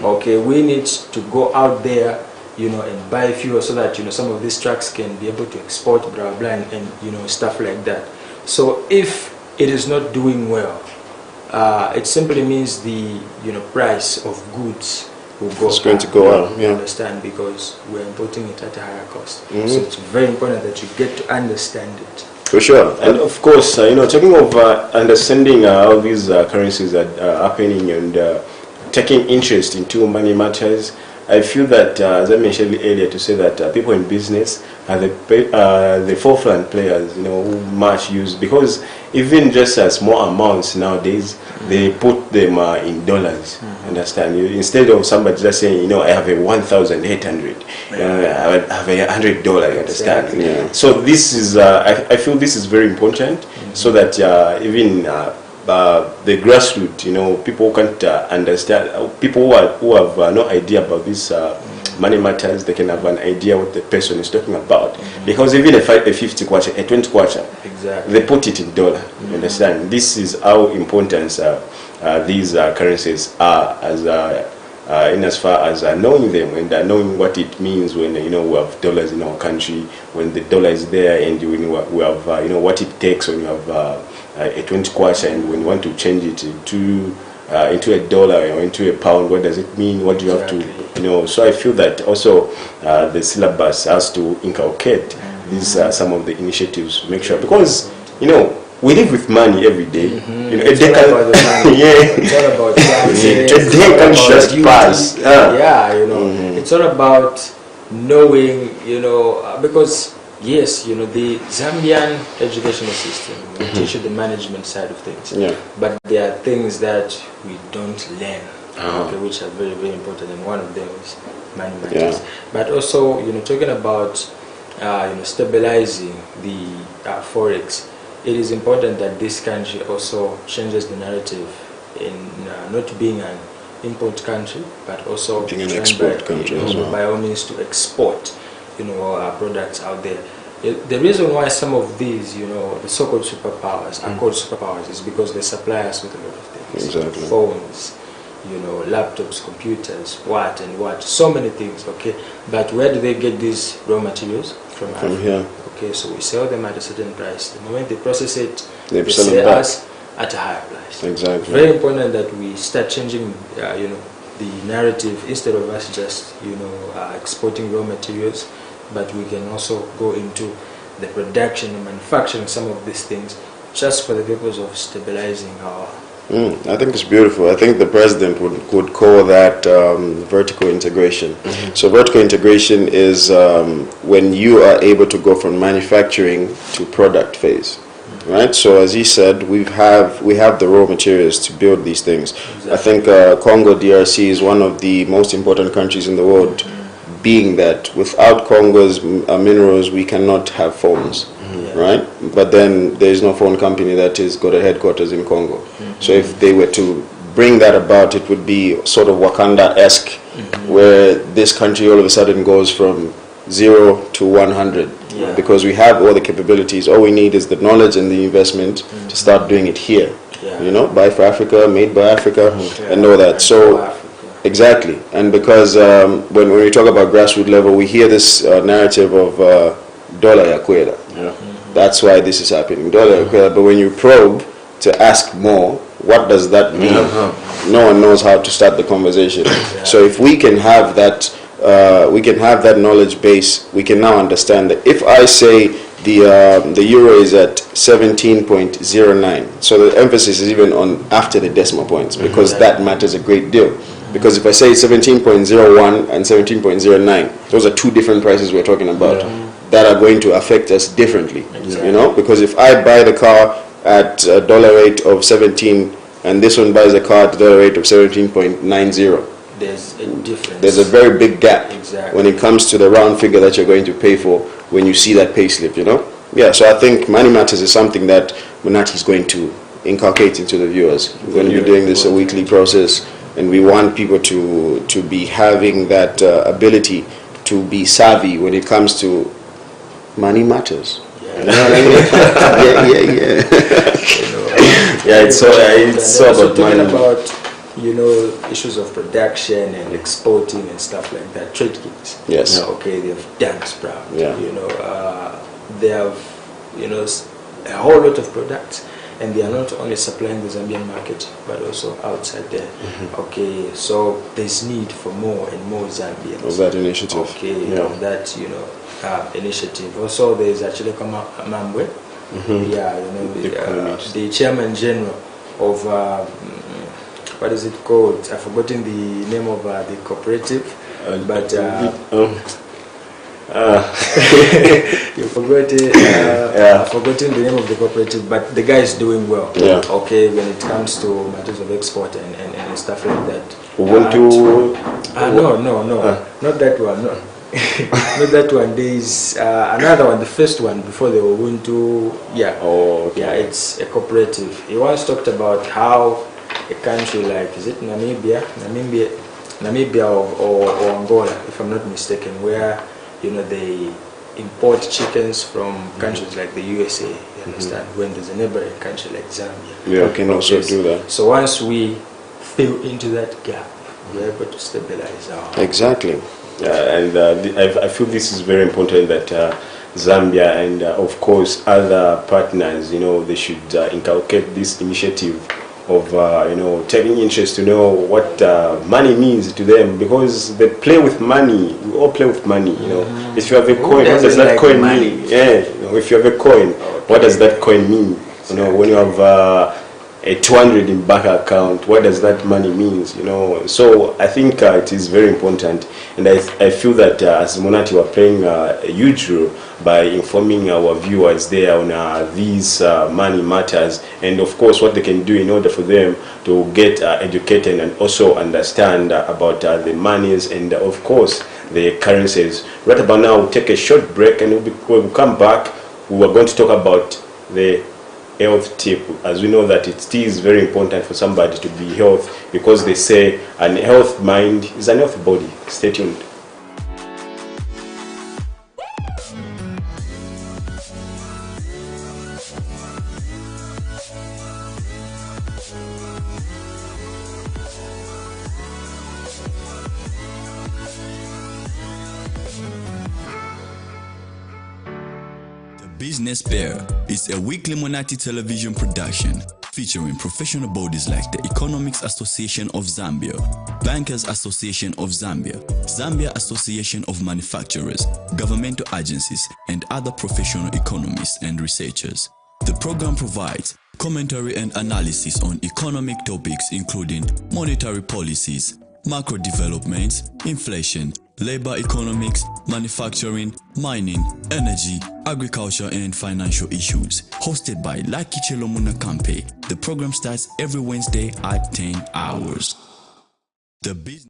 Okay, we need to go out there, and buy fuel so that some of these trucks can be able to export, blah blah, and stuff like that. So if it is not doing well, it simply means the price of goods will go. It's going to go up. You understand, because we're importing it at a higher cost. So it's very important that you get to understand it. For sure. And of course, talking of understanding how these currencies are happening and taking interest into money matters, I feel that, as I mentioned earlier, to say that people in business are the forefront players, who much use, because even just small amounts nowadays, they put them in dollars. Understand? Instead of somebody just saying, I have a 1,800, I have $100. You understand? Exactly. So this is, I feel this is very important, so that even the grassroots, people can't understand, people who have no idea about this money matters, they can have an idea what the person is talking about. Because even a 50 kwacha, a 20 kwacha, Exactly. they put it in dollar. You understand? This is how important these currencies are, as in as far as knowing them and knowing what it means when we have dollars in our country, when the dollar is there, and when we have what it takes when you have a 20 kwacha, and when you want to change it into a dollar or into a pound, what does it mean? What do you have to So I feel that also the syllabus has to inculcate these some of the initiatives, make sure, because we live with money every day. You know, It's all about the money. yeah. It's all about taxes, Today it's all can about just duty. pass. Yeah, you know, it's all about knowing, you know, because yes, you know, the Zambian educational system will teach you the management side of things. Yeah. But there are things that we don't learn, Uh-huh. okay, which are very, very important, and one of them is money Yeah. matters. But also, you know, talking about you know, stabilizing the forex, it is important that this country also changes the narrative in not being an import country, but also Being an trying export country you know, as well. by all means to export, you know, our products out there. The reason why some of these, you know, the so-called superpowers are called superpowers is because they supply us with a lot of things. Exactly. Phones, you know, laptops, computers, what and what, so many things, okay? But where do they get these raw materials? From Africa. here. Okay, so we sell them at a certain price. The moment they process it, They they sell it sell back. us at a higher price. Exactly. Very important that we start changing, you know, the narrative instead of us just, you know, exporting raw materials, but we can also go into the production and manufacturing some of these things just for the purpose of stabilizing our. I think it's beautiful. I think the president would call that vertical integration. So vertical integration is when you are able to go from manufacturing to product phase. Right, so as he said, we have the raw materials to build these things. Exactly. I think Congo DRC is one of the most important countries in the world, being that without Congo's minerals, we cannot have phones, right? But then there is no phone company that is got a headquarters in Congo. So if they were to bring that about, it would be sort of Wakanda-esque, where this country all of a sudden goes from 0 to 100. Yeah. Because we have all the capabilities. All we need is the knowledge and the investment to start doing it here. Yeah. You know, buy for Africa, made by Africa, Yeah. and all that. So Africa. exactly, and because when we talk about grassroots level, we hear this narrative of dollar ya kwela. Yeah. That's why this is happening, dollar ya kwela. But when you probe to ask more, what does that mean? No one knows how to start the conversation. So if we can have that. We can have that knowledge base. We can now understand that if I say the euro is at 17.09, so the emphasis is even on after the decimal points, because that matters a great deal. Because if I say 17.01 and 17.09, those are two different prices we're talking about that are going to affect us differently. You know, because if I buy the car at a dollar rate of 17 and this one buys a car at a dollar rate of 17.90, There's a difference. there's a very big gap Exactly. when it comes to the round figure that you're going to pay for when you see that pay slip, you know? Yeah, so I think Money Matters is something that Munati is going to inculcate into the viewers. We're going to be doing this a weekly process, and we want people to be having that ability to be savvy when it comes to money matters. You know what I mean? yeah. Yeah, it's so about talking money. about, you know, issues of production and exporting and stuff like that. Trade kits. Yes. Okay, they have done proud. Yeah. You know, they have, you know, a whole lot of products, and they are not only supplying the Zambian market, but also outside there. Okay, so there's need for more and more Zambians. Of that initiative. Okay, Yeah. of that, you know, initiative. Also, there's actually Mambwe. Yeah, you know, the chairman general of what is it called? I've forgotten the name of the cooperative, but you forgot it. I've forgotten the name of the cooperative, but the guy is doing well. Yeah. Okay, when it comes to matters of export and stuff like that. Ubuntu. No, not that one. No. Not that one. There is another one, the first one before the Ubuntu. Yeah. Oh, okay. Yeah, it's a cooperative. He once talked about how a country like, is it Namibia or Angola, if I'm not mistaken, where, you know, they import chickens from countries like the USA, you understand, when there's a neighboring country like Zambia. Yeah, we can also do that. So once we fill into that gap, we're able to stabilize our... Exactly. I feel this is very important that Zambia and of course other partners, you know, they should inculcate this initiative of you know, taking interest to know what money means to them, because they play with money. We all play with money, you know. If you have a coin, what does that coin mean? Yeah, you know, if you have a coin, what does that coin mean? You know, when you have a 200 in bank account, what does that money means? You know, so I think it is very important, and I feel that as Munati, we're playing a huge role by informing our viewers there on these money matters, and of course what they can do in order for them to get educated and also understand about the monies and of course the currencies. Right about now, we'll take a short break, and when we come back, we are going to talk about the health tip, as we know that it is very important for somebody to be healthy, because they say an healthy mind is an healthy body. Stay tuned. Business Bear is a weekly Munati television production featuring professional bodies like the Economics Association of Zambia, Bankers Association of Zambia, Zambia Association of Manufacturers, governmental agencies, and other professional economists and researchers. The program provides commentary and analysis on economic topics including monetary policies, macro developments, inflation, labor economics, manufacturing, mining, energy, agriculture, and financial issues. Hosted by Lucky Chelomuna Kampe. The program starts every Wednesday at 10 hours. The business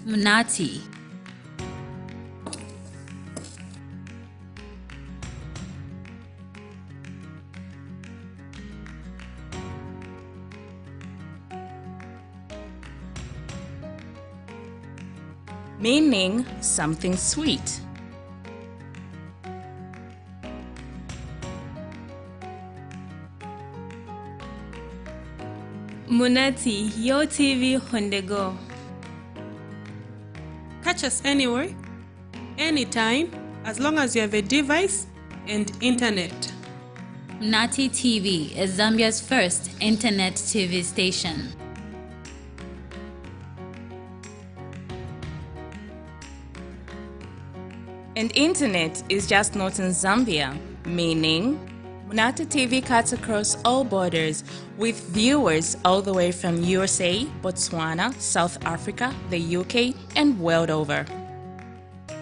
Munati. Meaning something sweet. Munati, your TV on the go. Catch us anywhere, anytime, as long as you have a device and internet. Munati TV is Zambia's first internet TV station. And internet is just not in Zambia, meaning Munati TV cuts across all borders with viewers all the way from USA, Botswana, South Africa, the UK, and world over.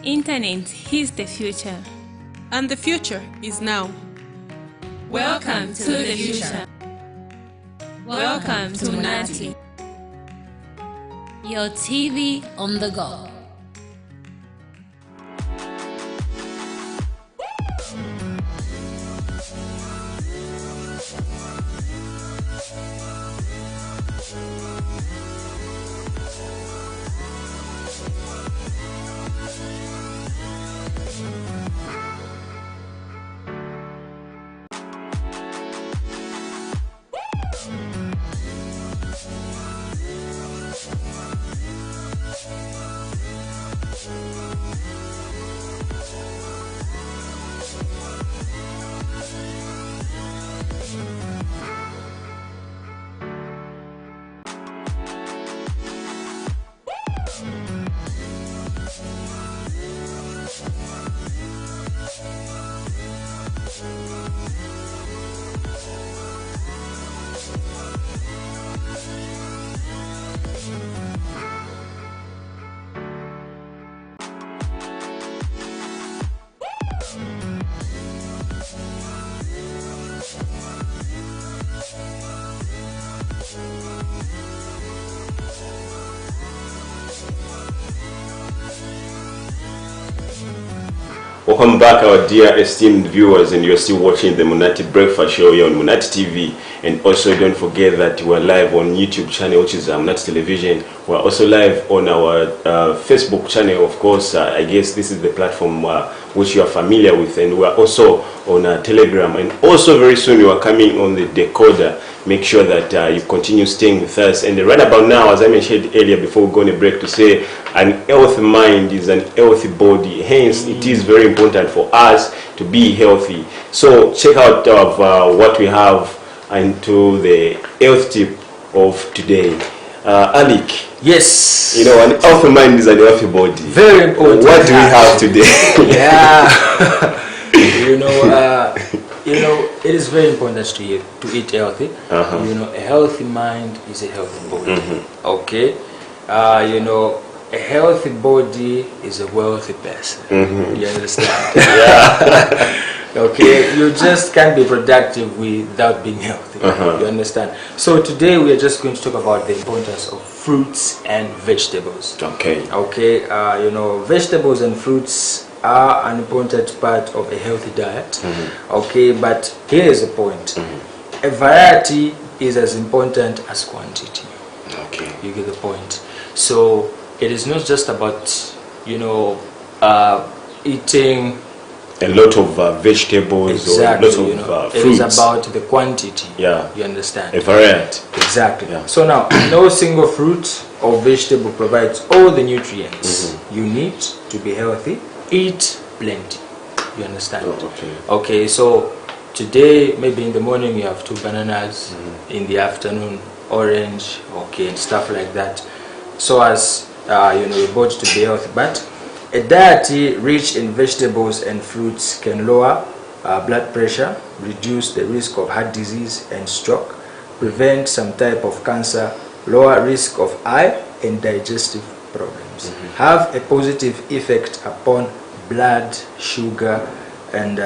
Internet is the future. And the future is now. Welcome to the future. Welcome to Munati. Your TV on the go. Welcome back, our dear esteemed viewers, and you're still watching the Munati Breakfast Show here on Munati TV. And also don't forget that we're live on YouTube channel, which is Munati Television. We're also live on our Facebook channel, of course. I guess this is the platform which you are familiar with, and we're also on Telegram. And also very soon you are coming on the decoder. Make sure that you continue staying with us. And right about now, as I mentioned earlier before we go on a break, to say an healthy mind is an healthy body. Hence, it is very important for us to be healthy. So check out what we have into the health tip of today. Alec, Yes. you know, an healthy mind is an healthy body. Very important. What do we have today? Yeah. You know, it is very important to eat healthy. You know, a healthy mind is a healthy body. Okay. You know, a healthy body is a wealthy person. You understand? Yeah. Okay, you just can't be productive without being healthy. You understand? So today we are just going to talk about the importance of fruits and vegetables. Okay. Okay, you know, vegetables and fruits are an important part of a healthy diet. Okay, but here is the point. A variety is as important as quantity. Okay. You get the point. So it is not just about, you know, eating a lot of vegetables, exactly, or a lot you know, of fruits. it is about the quantity. Yeah. You understand? A variety. Exactly. Yeah. So now, no single fruit or vegetable provides all the nutrients you need to be healthy. Eat plenty. You understand? Oh, okay. Okay, so today, maybe in the morning you have 2 bananas, in the afternoon orange, okay, and stuff like that. So as, you know, your body to be healthy. But a diet rich in vegetables and fruits can lower blood pressure, reduce the risk of heart disease and stroke, prevent some type of cancer, lower risk of eye and digestive problems, have a positive effect upon blood sugar, and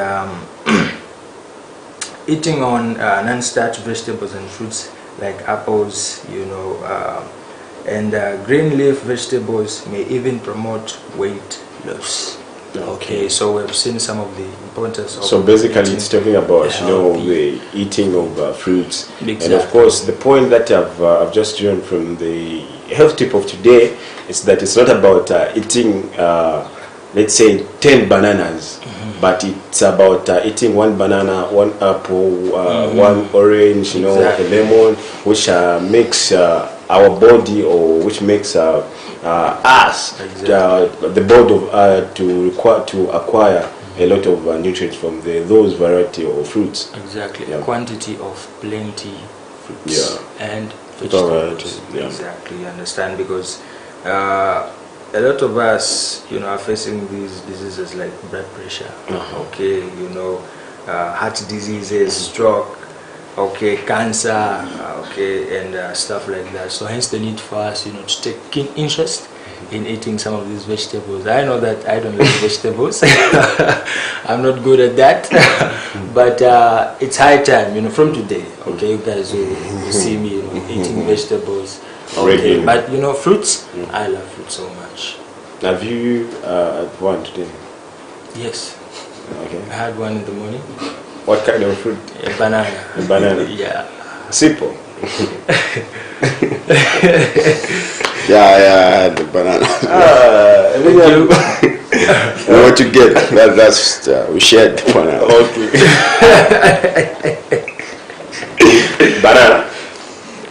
eating on non-starch vegetables and fruits like apples, you know, and green leaf vegetables may even promote weight loss. Okay, so we've seen some of the importance of. So basically, it's talking about, you know, healthy. the eating of fruits, Exactly. and of course, the point that I've just drawn from the health tip of today is that it's not about eating, let's say, 10 bananas, but it's about eating 1 banana, 1 apple, 1 orange, you know, Exactly. a lemon, which makes our body, or which makes us, the body to acquire a lot of nutrients from those variety of fruits. Exactly, Yeah. a quantity of plenty fruits and Variety, vegetables. yeah. Exactly, you understand, because a lot of us, you know, are facing these diseases like blood pressure, okay, you know, heart diseases, stroke, okay, cancer, okay, and stuff like that. So hence the need for us, you know, to take keen interest in eating some of these vegetables. I know that I don't like vegetables. I'm not good at that. But it's high time, you know, from today, okay, you guys will see me, you know, eating vegetables. Okay, Regularly. but you know, fruits, I love fruit so much. Have you had one today? Yes, Okay. I had one in the morning. What kind of fruit? A banana. A banana. Yeah. Simple. Yeah, I had the banana. What you get? That's we shared the banana. Okay. Banana.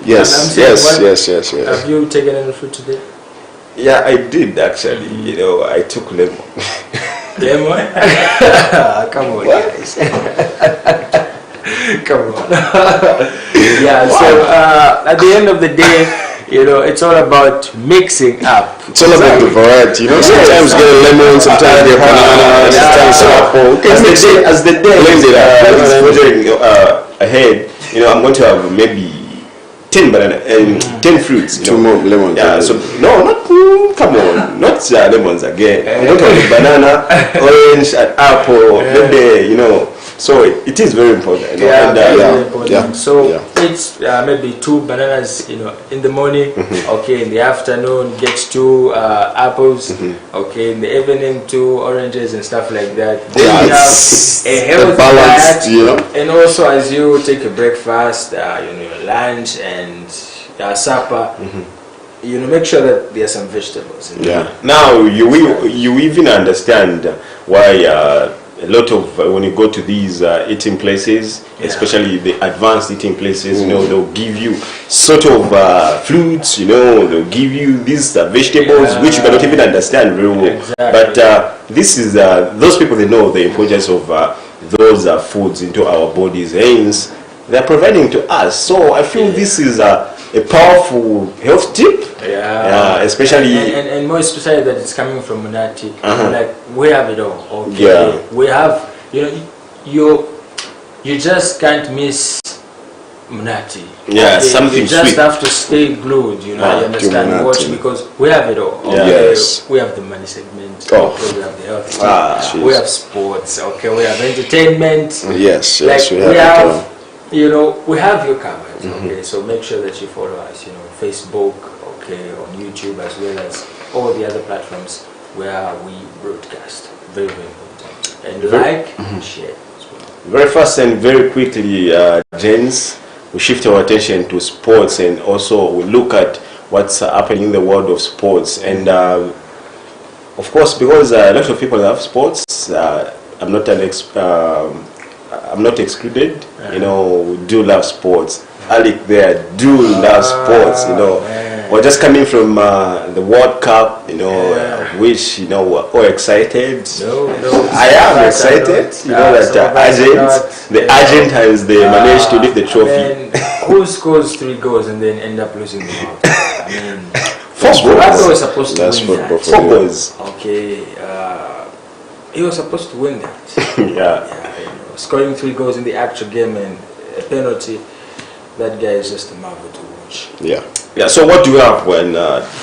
Yes, saying yes, what- yes, yes, yes. Have you taken any fruit today? Yeah, I did actually. You know, I took lemon. Lemon? Come on, guys. Come on. Yeah, so at the end of the day, you know, it's all about mixing up. It's all about the variety, you know. Sometimes get a lemon, sometimes get a banana, sometimes apple. As the day Blend it up. is moving ahead, you know, I'm going to have maybe 10 banana and 10 fruits. You 2 know. more lemons. Yeah, so no, not come on, not lemons again. I'm going to have banana, orange, and apple. Maybe, you know. So it is very important. You know, Yeah, and, very important. yeah, So yeah. it's maybe 2 bananas, you know, in the morning. Okay, in the afternoon, get 2 apples. Okay, in the evening, 2 oranges and stuff like that. Then Yeah, you have it's a healthy balanced, diet, you know. and also as you take a breakfast, you know, your lunch and supper. You know, make sure that there are some vegetables in there. yeah. Now you even understand why a lot of when you go to these eating places, especially the advanced eating places, you know, they'll give you sort of fruits, you know, they'll give you these vegetables which you cannot even understand very well. Exactly. But this is those people, they know the importance of those foods into our bodies, hence they're providing to us. So I feel this is a powerful health tip. Yeah, especially and more especially that it's coming from Munati. Like we have it all. Okay, Yeah. we have, you just can't miss Munati. Yeah, something you just sweet. have to stay glued. You understand? Munati. Watch, because we have it all. Yeah. Okay? Yes. We have the money segment. Oh. Okay, we have the health. Ah, we have sports. Okay, we have entertainment. Yes, Like we have it all. we have you covered. Okay, so make sure that you follow us. Facebook, okay, on YouTube, as well as all the other platforms where we broadcast. Very, very important. And like and share as well. very fast and very quickly, James, we shift our attention to sports, and also we look at what's happening in the world of sports. And of course, because a lot of people love sports, I'm not excluded. We do love sports. Alec there do love sports. We're just coming from the World Cup. Which we're all excited. No, I am excited. The Argent has managed to lift the trophy. Who scores 3 goals and then end up losing the World Cup? I mean, Four Ronaldo goals. was supposed to That's win football that. for 4 you. goals. Okay, he was supposed to win that. Yeah. Scoring 3 goals in the actual game and a penalty. That guy is just a marvel to watch. Yeah. Yeah. So what do you have when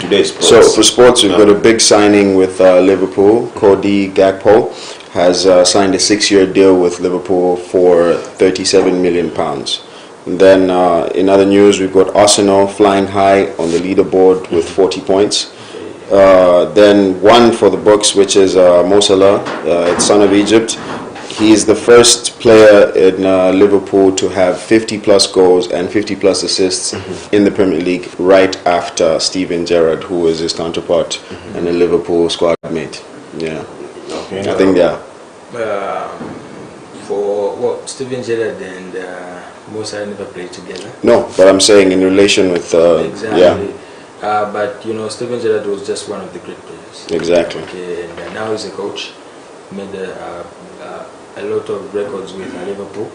today's sports? So for sports, we've got a big signing with Liverpool. Cody Gakpo has signed a 6-year deal with Liverpool for £37 million. And then in other news, we've got Arsenal flying high on the leaderboard with 40 points. Then one for the books, which is Mo Salah, son of Egypt. He is the first player in Liverpool to have 50 plus goals and 50 plus assists in the Premier League, right after Steven Gerrard, who was his counterpart and a Liverpool squad mate. Yeah, Okay. I think For Steven Gerrard and Mo Salah never played together. No, but I'm saying in relation with Exactly. yeah, But Steven Gerrard was just one of the great players. exactly. Okay, and now he's a coach. Made a lot of records with Liverpool.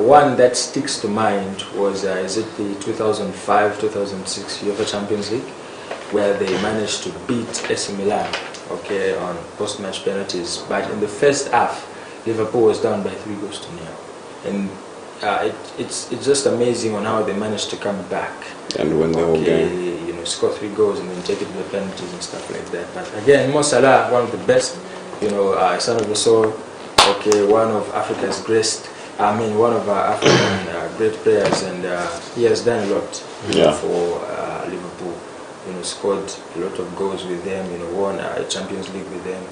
One that sticks to mind was is it the 2005-2006 UEFA Champions League, where they managed to beat AC Milan, okay, on post-match penalties. But in the first half, Liverpool was down by 3 goals to 0, and it's just amazing on how they managed to come back. And win the whole game. Score 3 goals and then take it to the penalties and stuff like that. But again, Mo Salah, one of the best, son of the soul, okay, one of Africa's one of our African great players, and he has done a lot for Liverpool. Scored a lot of goals with them, won a Champions League with them.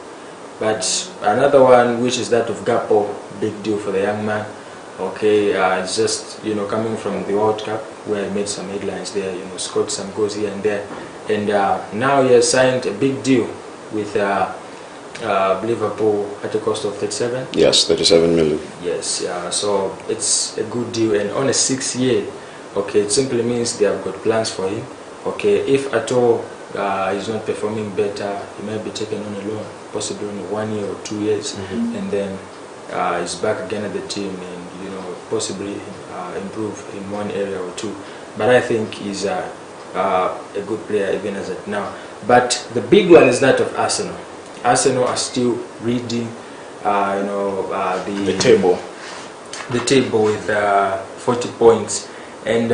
But another one, which is that of Gakpo, big deal for the young man. Okay, it's just coming from the World Cup, where he made some headlines there, scored some goals here and there, and now he has signed a big deal with Liverpool at a cost of 37. Yes, 37 million. Yes, so it's a good deal, and on a 6-year, okay, it simply means they have got plans for him. Okay, if at all he's not performing better, he might be taken on a loan, possibly only 1 year or 2 years, and then he's back again at the team, and possibly improve in one area or two. But I think he's a good player even as of now. But the big one is that of Arsenal. Arsenal are still reading, The table. the table with 40 points, and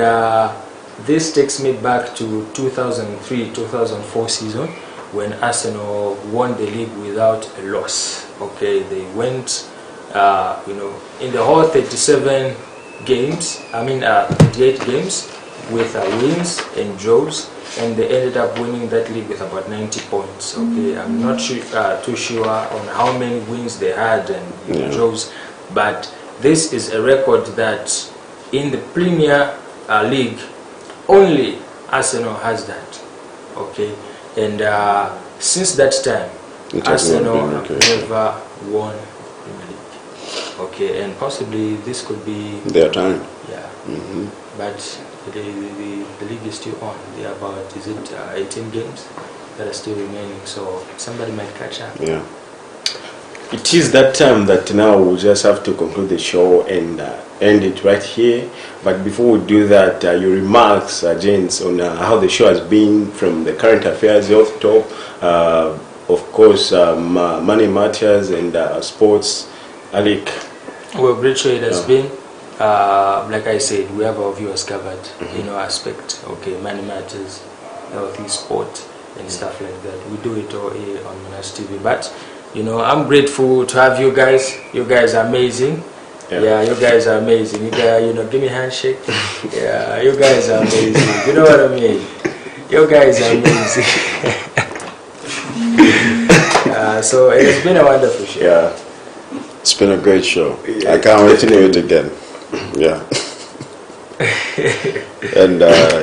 this takes me back to 2003-2004 season, when Arsenal won the league without a loss. Okay, they went, in the whole 38 games with wins and draws, and they ended up winning that league with about 90 points. Okay, I'm not too sure on how many wins they had and draws, but this is a record that in the Premier League only Arsenal has that. Okay, and since that time, Arsenal have never won Premier League. Okay, and possibly this could be Their time. yeah. But the league is still on. There are about 18 games that are still remaining, so somebody might catch up. Yeah. it is that time that now we'll just have to conclude the show and end it right here. But before we do that, your remarks, James, on how the show has been from the current affairs, health talk, of course, money matters and sports. Alec. Well, great show it has been. Like I said, we have our viewers covered in our aspect. Okay, money matters, healthy sport, and stuff like that. We do it all here on Munati TV. But you know, I'm grateful to have you guys. You guys are amazing. Yeah, you guys are amazing. You guys, you know, give me a handshake. Yeah, you guys are amazing. You know what I mean? You guys are amazing. So it has been a wonderful show. Yeah, it's been a great show. I can't wait to do it again. Yeah. And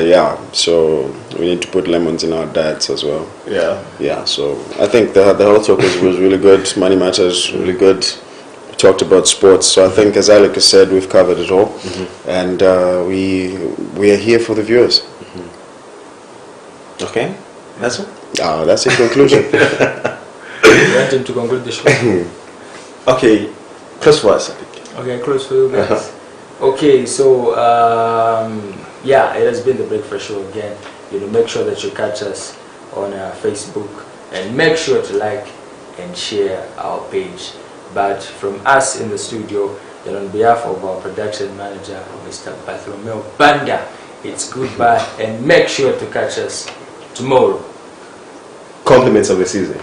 yeah, so we need to put lemons in our diets as well. Yeah. Yeah, so I think the whole talk was really good. Money matters, really good. We talked about sports, so I think, as Alec has said, we've covered it all. And we are here for the viewers. Okay, that's it. That's the conclusion. You want him to conclude the show? Okay, close for us. Okay, close for you guys. Okay, so yeah, it has been the Breakfast Show again. You know, make sure that you catch us on Facebook and make sure to like and share our page. But from us in the studio, and on behalf of our production manager, Mr. Bartholomew Banda, it's goodbye and make sure to catch us tomorrow. Compliments of the season.